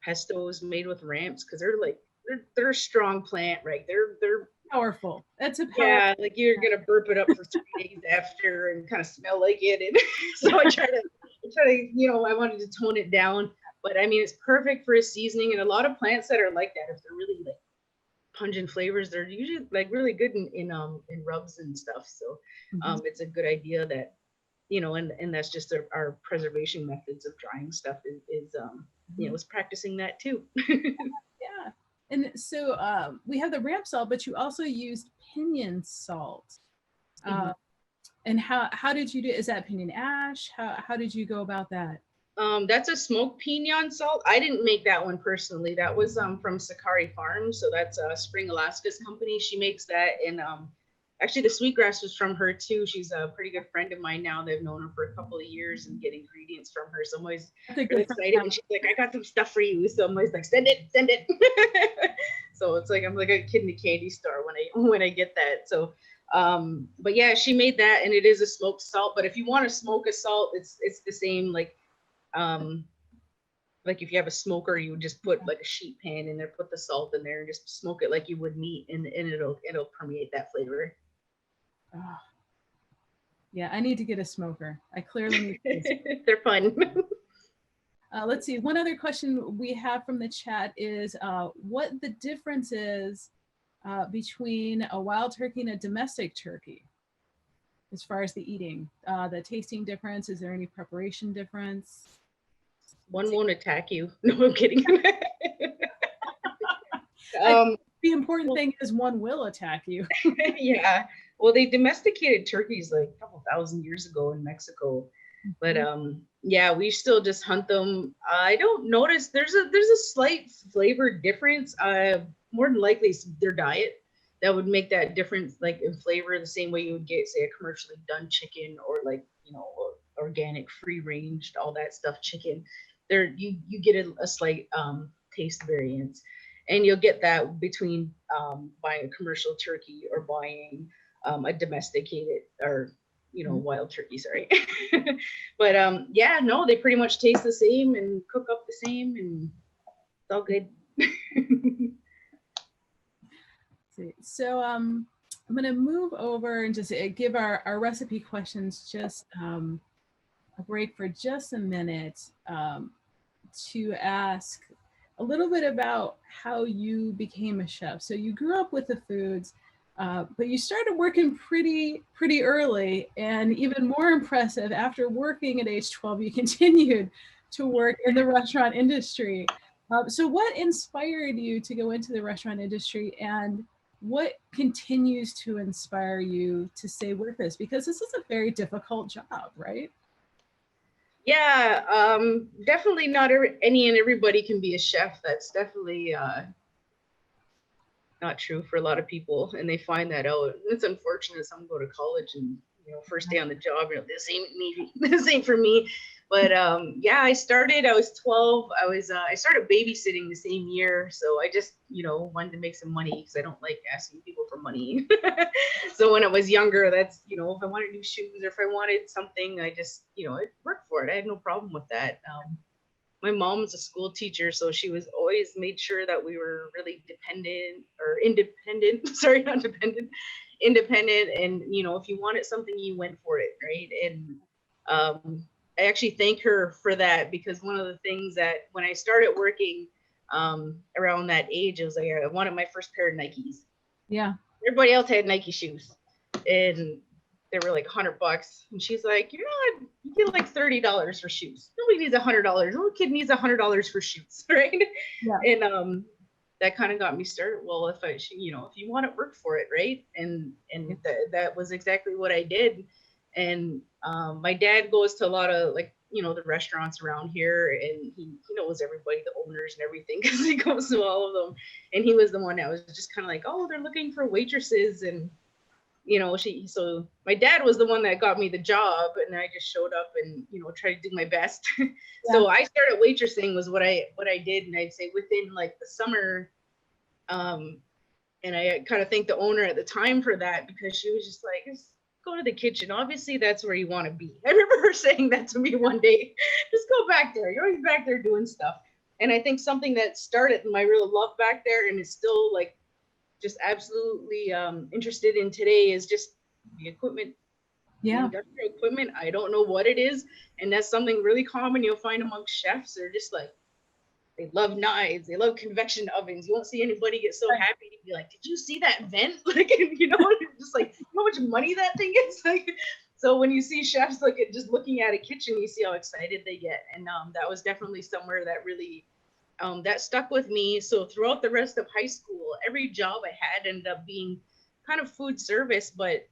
pestos made with ramps because they're a strong plant, right? They're powerful. That's a powerful. Yeah, like you're gonna burp it up for 3 days after and kind of smell like it. And so I try to, I wanted to tone it down. But I mean, it's perfect for a seasoning. And a lot of plants that are like that, if they're really like pungent flavors, they're usually like really good in rubs and stuff. So it's a good idea that, and that's just our preservation methods of drying stuff is practicing that too. Yeah. And so we have the ramp salt, but you also used pinyon salt. And how did you do? Is that pinyon ash? How did you go about that? That's a smoked pinon salt. I didn't make that one personally. That was from Sakari Farms. So that's Spring Alaska's company. She makes that, and actually the sweetgrass was from her too. She's a pretty good friend of mine now. They've known her for a couple of years and get ingredients from her. So I'm always really excited when she's like, I got some stuff for you. So I'm always like, send it. So it's like I'm like a kid in a candy store when I get that. So but yeah, she made that, and it is a smoked salt. But if you want to smoke a salt, it's the same like if you have a smoker, you would just put like a sheet pan in there, put the salt in there, and just smoke it like you would meat, and it'll permeate that flavor. Oh. Yeah, I need to get a smoker. I clearly need They're fun. Let's see. One other question we have from the chat is what the difference is between a wild turkey and a domestic turkey as far as the eating, the tasting difference. Is there any preparation difference? One won't attack you. No, I'm kidding. The important thing is one will attack you. Yeah. Well, they domesticated turkeys like a couple thousand years ago in Mexico, but yeah, we still just hunt them. I don't notice there's a slight flavor difference. More than likely it's their diet that would make that difference, like in flavor, the same way you would get, say, a commercially done chicken or like organic, free ranged, all that stuff chicken. There you get a slight taste variance, and you'll get that between buying a commercial turkey or buying a domesticated or wild turkey, sorry. But yeah, no, they pretty much taste the same and cook up the same, and it's all good. So I'm going to move over and just give our recipe questions just a break for just a minute to ask a little bit about how you became a chef. So you grew up with the foods, but you started working pretty early, and even more impressive, after working at age 12, you continued to work in the restaurant industry. So what inspired you to go into the restaurant industry, and what continues to inspire you to stay with this? Because this is a very difficult job, right? Yeah, definitely not any and everybody can be a chef. That's definitely not true for a lot of people, and they find that out. It's unfortunate. Some go to college and first day on the job, this ain't me, this ain't for me. But yeah, I was 12. I started babysitting the same year, so I just wanted to make some money because I don't like asking people for money. So when I was younger, that's if I wanted new shoes or if I wanted something, I just I'd work for it. I had no problem with that. My mom's a school teacher, so she was always made sure that we were really independent. Sorry, not dependent, independent. And if you wanted something, you went for it, right? And I actually thank her for that, because one of the things that when I started working around that age, it was like I wanted my first pair of Nikes. Yeah. Everybody else had Nike shoes, and they were like $100. And she's like, you get like $30 for shoes. Nobody needs $100. No kid needs $100 for shoes, right? Yeah. And that kind of got me started. Well, if you want to work for it, right? And that was exactly what I did. And my dad goes to a lot of the restaurants around here, and he knows everybody, the owners and everything, because he goes to all of them. And he was the one that was just kind of like, oh, they're looking for waitresses, and so my dad was the one that got me the job, and I just showed up and tried to do my best. Yeah. So I started waitressing was what I did, and I'd say within like the summer, and I kind of thank the owner at the time for that, because she was just like, just go to the kitchen. Obviously, that's where you want to be. I remember her saying that to me one day. Just go back there. You're always back there doing stuff. And I think something that started my real love back there, and is still like just absolutely interested in today, is just the equipment. Yeah. The industrial equipment. I don't know what it is. And that's something really common you'll find amongst chefs. They're just like, they love knives. They love convection ovens. You won't see anybody get so happy to be like, did you see that vent? Like, just like, how much money that thing is? Like, so when you see chefs just looking at a kitchen, you see how excited they get. And that was definitely somewhere that really, that stuck with me. So throughout the rest of high school, every job I had ended up being kind of food service, but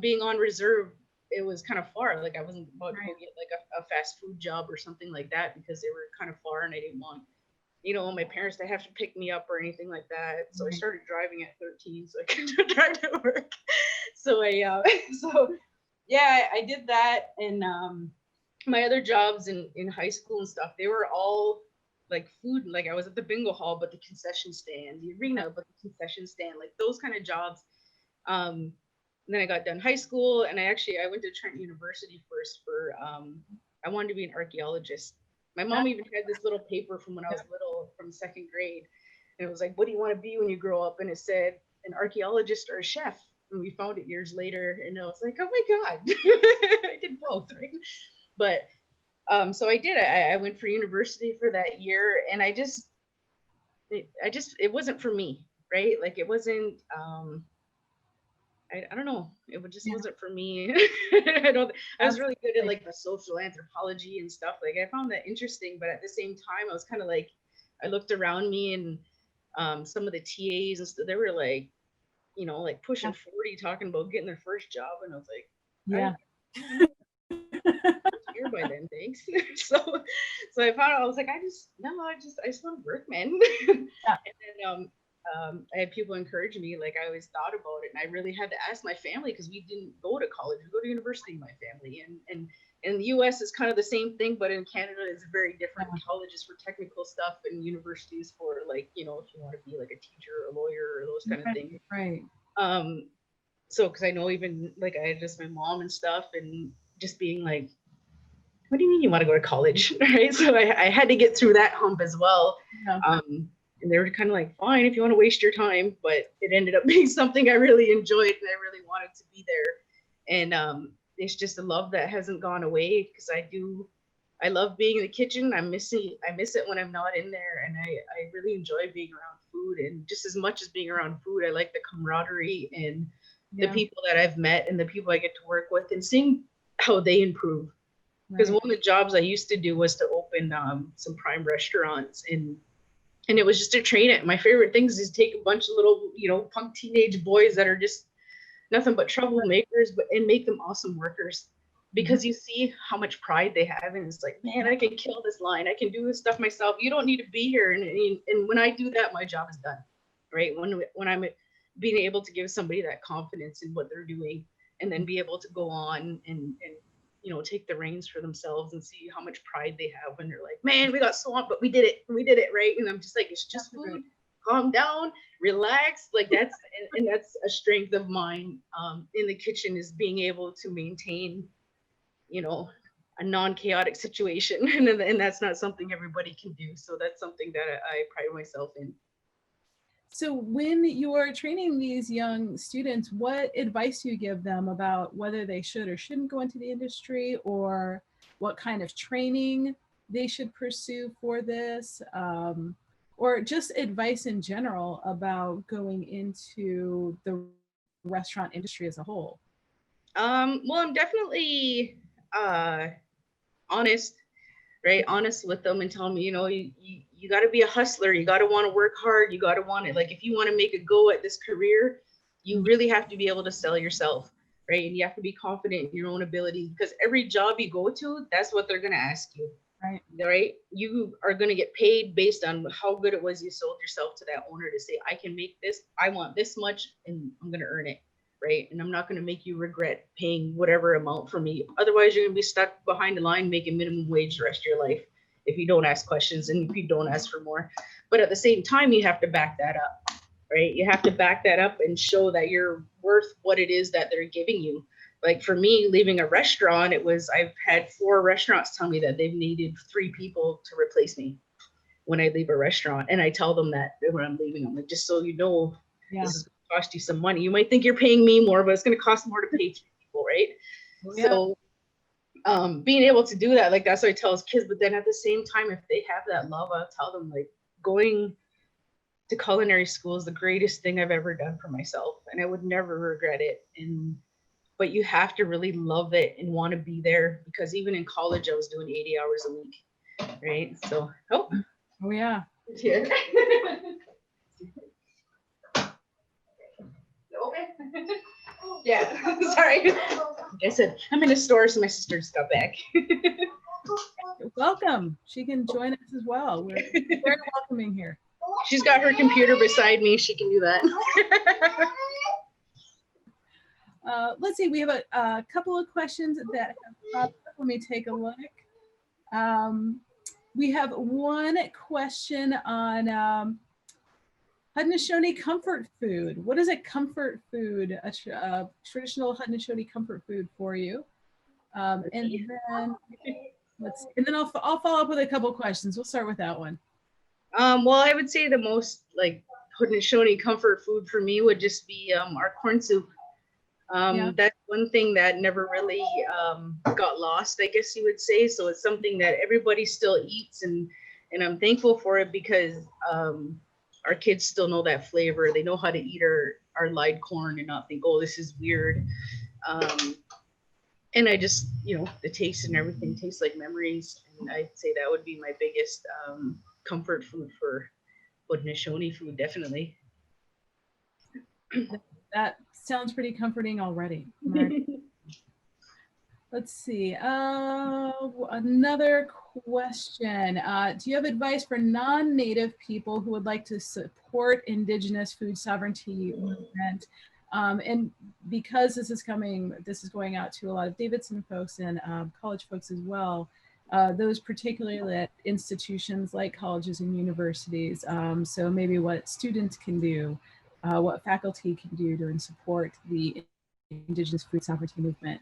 being on reserve, it was kind of far. Like I wasn't about to go get like a fast food job or something like that, because they were kind of far, and I didn't want, my parents to have to pick me up or anything like that. So I started driving at 13 so I could drive to work. So I did that. And my other jobs in high school and stuff, they were all like food. Like I was at the bingo hall, but the concession stand, the arena, but the concession stand, like those kind of jobs. And then I got done high school, and I went to Trent University first for I wanted to be an archaeologist. My mom even had this little paper from when I was little, from second grade, and it was like, what do you want to be when you grow up? And it said an archaeologist or a chef. And we found it years later, and I was like, oh my God. I did both, right? But so I did. I went for university for that year, and it wasn't for me, right? Like it wasn't I don't know. It just wasn't for me. I was really good at like the social anthropology and stuff. Like I found that interesting, but at the same time, I was kind of like, I looked around me, and some of the TAs and stuff, they were like, like pushing 40, talking about getting their first job, and I was like, here by then, thanks. so I found out, I was like, I just want to work, man. And then I had people encourage me, like I always thought about it, and I really had to ask my family, because we didn't go to college, we go to university, my family, and in the US it's kind of the same thing, but in Canada it's very different. Colleges for technical stuff, and universities for like, if you want to be like a teacher or a lawyer or those kind of things. Right. So, because I know even like I had just my mom and stuff, and just being like, what do you mean you want to go to college? Right. So I had to get through that hump as well. Yeah. And they were kind of like, fine, if you want to waste your time, but it ended up being something I really enjoyed and I really wanted to be there. And it's just a love that hasn't gone away, because I love being in the kitchen. I miss it when I'm not in there, and I really enjoy being around food. And just as much as being around food, I like the camaraderie and the people that I've met and the people I get to work with, and seeing how they improve. Because one of the jobs I used to do was to open some prime restaurants, and it was just to train it. My favorite things is take a bunch of little, punk teenage boys that are just nothing but troublemakers, and make them awesome workers, because you see how much pride they have, and it's like, man, I can kill this line, I can do this stuff myself, you don't need to be here. And when I do that, my job is done, right? When I'm being able to give somebody that confidence in what they're doing, and then be able to go on and take the reins for themselves, and see how much pride they have when they're like, man, we got swamped, but we did it right. And I'm just like, it's just food, calm down, relax. Like that's and that's a strength of mine in the kitchen, is being able to maintain a non-chaotic situation. And that's not something everybody can do, so that's something that I pride myself in. So when you're training these young students, what advice do you give them about whether they should or shouldn't go into the industry, or what kind of training they should pursue for this, or just advice in general about going into the restaurant industry as a whole? Well, I'm definitely honest, right? Honest with them, and tell them, you got to be a hustler. You got to want to work hard. You got to want it. Like, if you want to make a go at this career, you really have to be able to sell yourself, right? And you have to be confident in your own ability, because every job you go to, that's what they're going to ask you. Right. You are going to get paid based on how good it was you sold yourself to that owner, to say, I can make this, I want this much, and I'm going to earn it. Right. And I'm not going to make you regret paying whatever amount for me. Otherwise, you're going to be stuck behind the line making minimum wage the rest of your life, if you don't ask questions and if you don't ask for more. But at the same time, you have to back that up. Right. You have to back that up and show that you're worth what it is that they're giving you. Like for me, leaving a restaurant, I've had 4 restaurants tell me that they've needed 3 people to replace me when I leave a restaurant. And I tell them that when I'm leaving, I'm like, just so you know, this is going to cost you some money. You might think you're paying me more, but it's going to cost more to pay 3 people, right? So being able to do that, like that's what I tell kids. But then at the same time, if they have that love, I'll tell them, like, going to culinary school is the greatest thing I've ever done for myself, and I would never regret it. But you have to really love it and want to be there, because even in college, I was doing 80 hours a week, right? So, yeah. Here. Okay. Yeah, sorry. Like I said, I'm in a store, so my sister just got back. Welcome. She can join us as well. We're very welcoming here. She's got her computer beside me. She can do that. Let's see, we have a couple of questions that have popped up. Let me take a look. We have one question on Haudenosaunee comfort food. What is a comfort food, a traditional Haudenosaunee comfort food for you? And then let's see. And then I'll follow up with a couple of questions. We'll start with that one. Well, I would say the most like Haudenosaunee comfort food for me would just be our corn soup. That's one thing that never really got lost, I guess you would say. So it's something that everybody still eats, and I'm thankful for it, because our kids still know that flavor. They know how to eat our light corn and not think, oh, this is weird. And I just, the taste and everything tastes like memories. And I'd say that would be my biggest comfort food for Haudenosaunee food, definitely. That sounds pretty comforting already. Let's see. Another question. Do you have advice for non-Native people who would like to support Indigenous food sovereignty movement? And because this is going out to a lot of Davidson folks and college folks as well, those particularly at institutions like colleges and universities. So maybe what students can do, what faculty can do to support the Indigenous food sovereignty movement?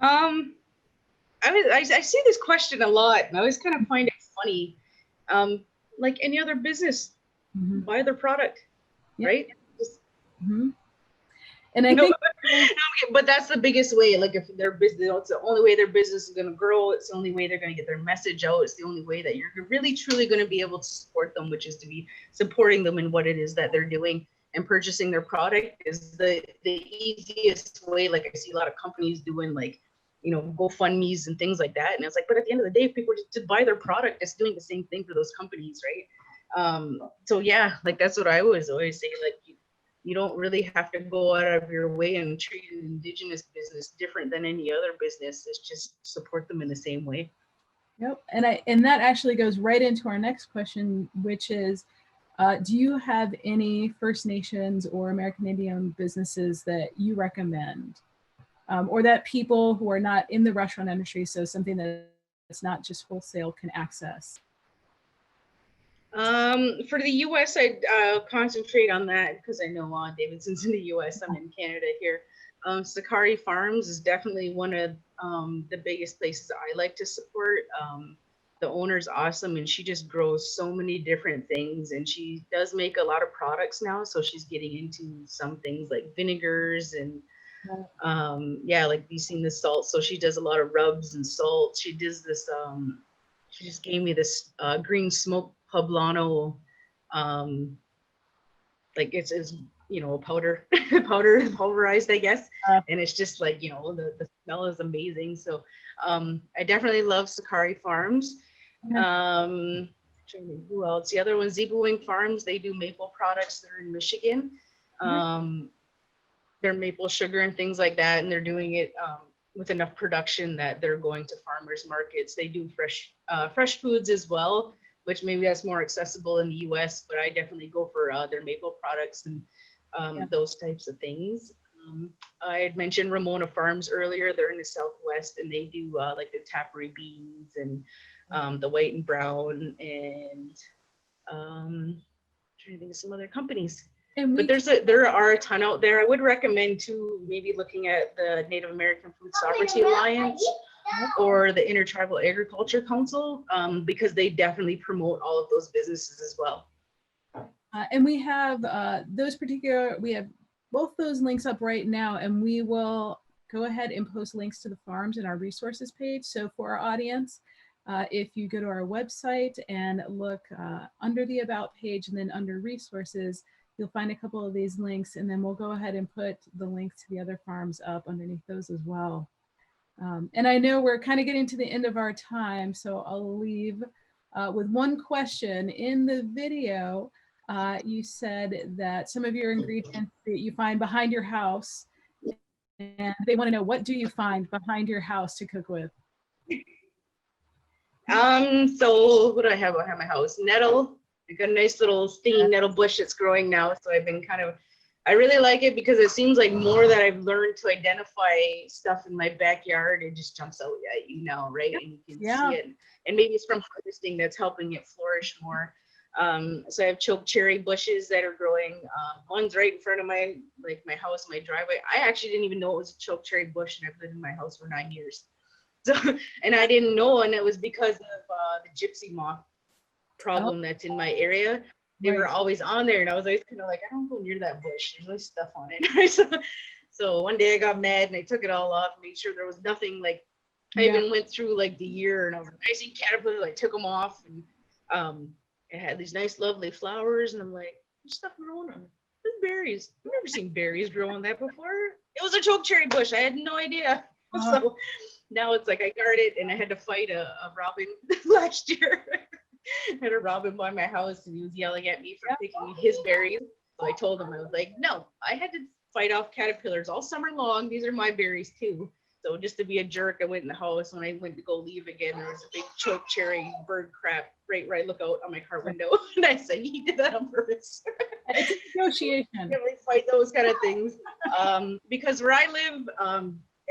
I see this question a lot, and I always kind of find it funny. Like any other business, buy their product, right? Just, and I think, but that's the biggest way. Like if their business, it's the only way their business is going to grow. It's the only way they're going to get their message out. It's the only way that you're really truly going to be able to support them, which is to be supporting them in what it is that they're doing, and purchasing their product is the easiest way. Like I see a lot of companies doing like, GoFundMe's and things like that. And it's like, but at the end of the day, if people just buy their product, it's doing the same thing for those companies, right? So yeah, like that's what I always say. Like you don't really have to go out of your way and treat an Indigenous business different than any other business. It's just support them in the same way. Yep. And that actually goes right into our next question, which is, do you have any First Nations or American Indian businesses that you recommend? Or that people who are not in the restaurant industry, so something that's not just wholesale, can access? For the US, I'd concentrate on that because I know Davidson's in the US. I'm in Canada here. Sakari Farms is definitely one of the biggest places I like to support. The owner's awesome, and she just grows so many different things, and she does make a lot of products now. So she's getting into some things like vinegars and like you've seen the salt. So she does a lot of rubs and salt. She does this, she just gave me this green smoke poblano, like it's a powder pulverized, I guess. And it's just like, the smell is amazing. So I definitely love Sakari Farms. Who else? The other one, Zebra Wing Farms. They do maple products. They're in Michigan. They're maple sugar and things like that, and they're doing it with enough production that they're going to farmers markets. They do fresh foods as well, which maybe that's more accessible in the US, but I definitely go for their maple products and those types of things. I had mentioned Ramona Farms earlier. They're in the Southwest, and they do like the Tappery beans and the white and brown, and I'm trying to think of some other companies. But there are a ton out there. I would recommend too, maybe looking at the Native American Food Sovereignty Alliance or the Intertribal Agriculture Council, because they definitely promote all of those businesses as well. And we have we have both those links up right now, and we will go ahead and post links to the farms in our resources page. So for our audience, if you go to our website and look under the About page and then under resources, you'll find a couple of these links, and then we'll go ahead and put the links to the other farms up underneath those as well. And I know we're kind of getting to the end of our time, so I'll leave with one question. In the video, you said that some of your ingredients that you find behind your house, and they want to know, what do you find behind your house to cook with? So what do I have behind my house? Nettle. I got a nice little stinging nettle bush that's growing now. So I've been I really like it because it seems like more that I've learned to identify stuff in my backyard, it just jumps out at you now, right? And you can see it. And maybe it's from harvesting that's helping it flourish more. So I have choke cherry bushes that are growing. One's right in front of my house, my driveway. I actually didn't even know it was a choke cherry bush, and I've lived in my house for 9 years. So, and I didn't know, and it was because of the gypsy moth problem that's in my area. They were always on there, and I was always kind of like, I don't go near that bush. There's always stuff on it. So one day I got mad and I took it all off, made sure there was nothing. Like I even went through like the year, and I was like, I see caterpillars. I took them off, and it had these nice, lovely flowers, and I'm like, there's stuff growing on it. There's berries. I've never seen berries grow on that before. It was a choke cherry bush. I had no idea. So now it's like I guard it, and I had to fight a robin last year. I had a robin by my house, and he was yelling at me for picking his berries. So I told him, I was like, no, I had to fight off caterpillars all summer long. These are my berries too. So just to be a jerk, I went in the house. When I went to go leave again, there was a big choke cherry bird crap right look out on my car window. And I said, he did that on purpose. It's a negotiation. You can't really fight those kind of things. Because where I live,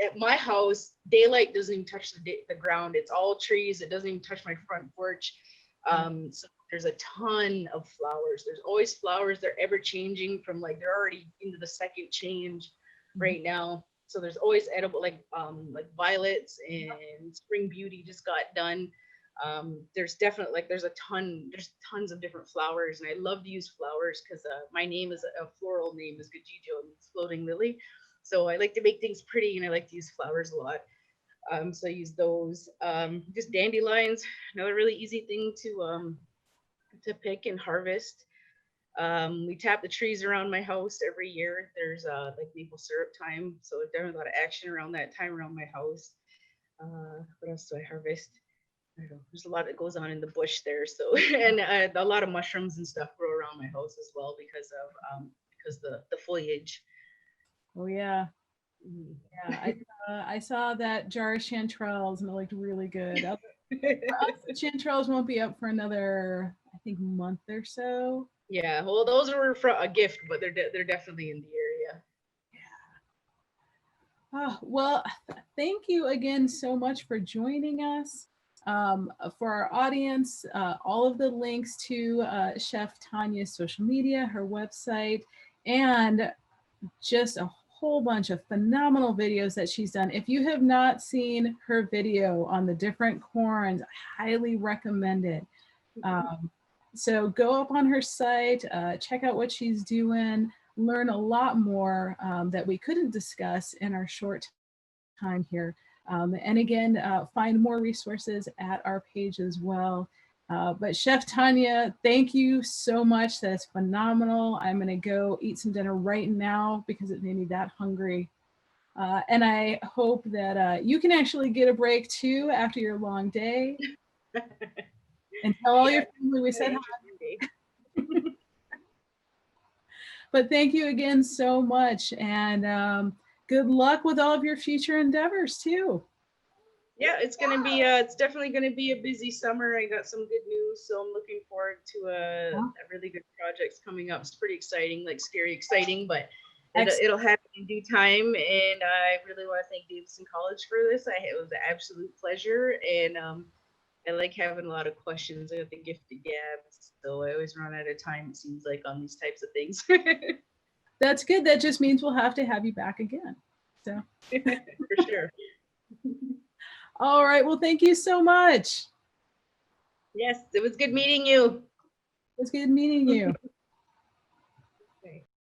at my house, daylight doesn't even touch the ground. It's all trees. It doesn't even touch my front porch. So there's a ton of flowers. There's always flowers. They're ever changing from they're already into the second change. right now. So there's always edible, like violets, and spring beauty just got done. There's definitely there's tons of different flowers, and I love to use flowers because my name is a floral name is Gajijo, and it's floating lily. So I like to make things pretty, and I like to use flowers a lot. So I use those. Just dandelions, another really easy thing to pick and harvest. We tap the trees around my house every year. There's like maple syrup time, so there's definitely a lot of action around that time around my house. What else do I harvest? I don't know. There's a lot that goes on in the bush there. So and a lot of mushrooms and stuff grow around my house as well because the foliage. Oh yeah. Mhm. Yeah, I saw that jar of chanterelles and it looked really good. The chanterelles won't be up for another, I think, month or so. Yeah, well, those were for a gift, but they're definitely in the area. Oh, well, thank you again so much for joining us. For our audience, all of the links to Chef Tanya's social media, her website, and just a whole bunch of phenomenal videos that she's done. If you have not seen her video on the different corns, I highly recommend it. So go up on her site, check out what she's doing, learn a lot more that we couldn't discuss in our short time here. And again, find more resources at our page as well. But Chef Tawnya, thank you so much. That's phenomenal. I'm going to go eat some dinner right now because it made me that hungry. And I hope that you can actually get a break too after your long day. And tell all your family we said hi. But thank you again so much. And good luck with all of your future endeavors too. Yeah, it's definitely gonna be a busy summer. I got some good news, so I'm looking forward to a really good projects coming up. It's pretty exciting, like scary exciting, but it'll happen in due time. And I really want to thank Davidson College for this. It was an absolute pleasure, and I like having a lot of questions. I got the gift of gab, so I always run out of time, it seems like, on these types of things. That's good. That just means we'll have to have you back again. So for sure. All right. Well, thank you so much. Yes, it was good meeting you. It was good meeting you.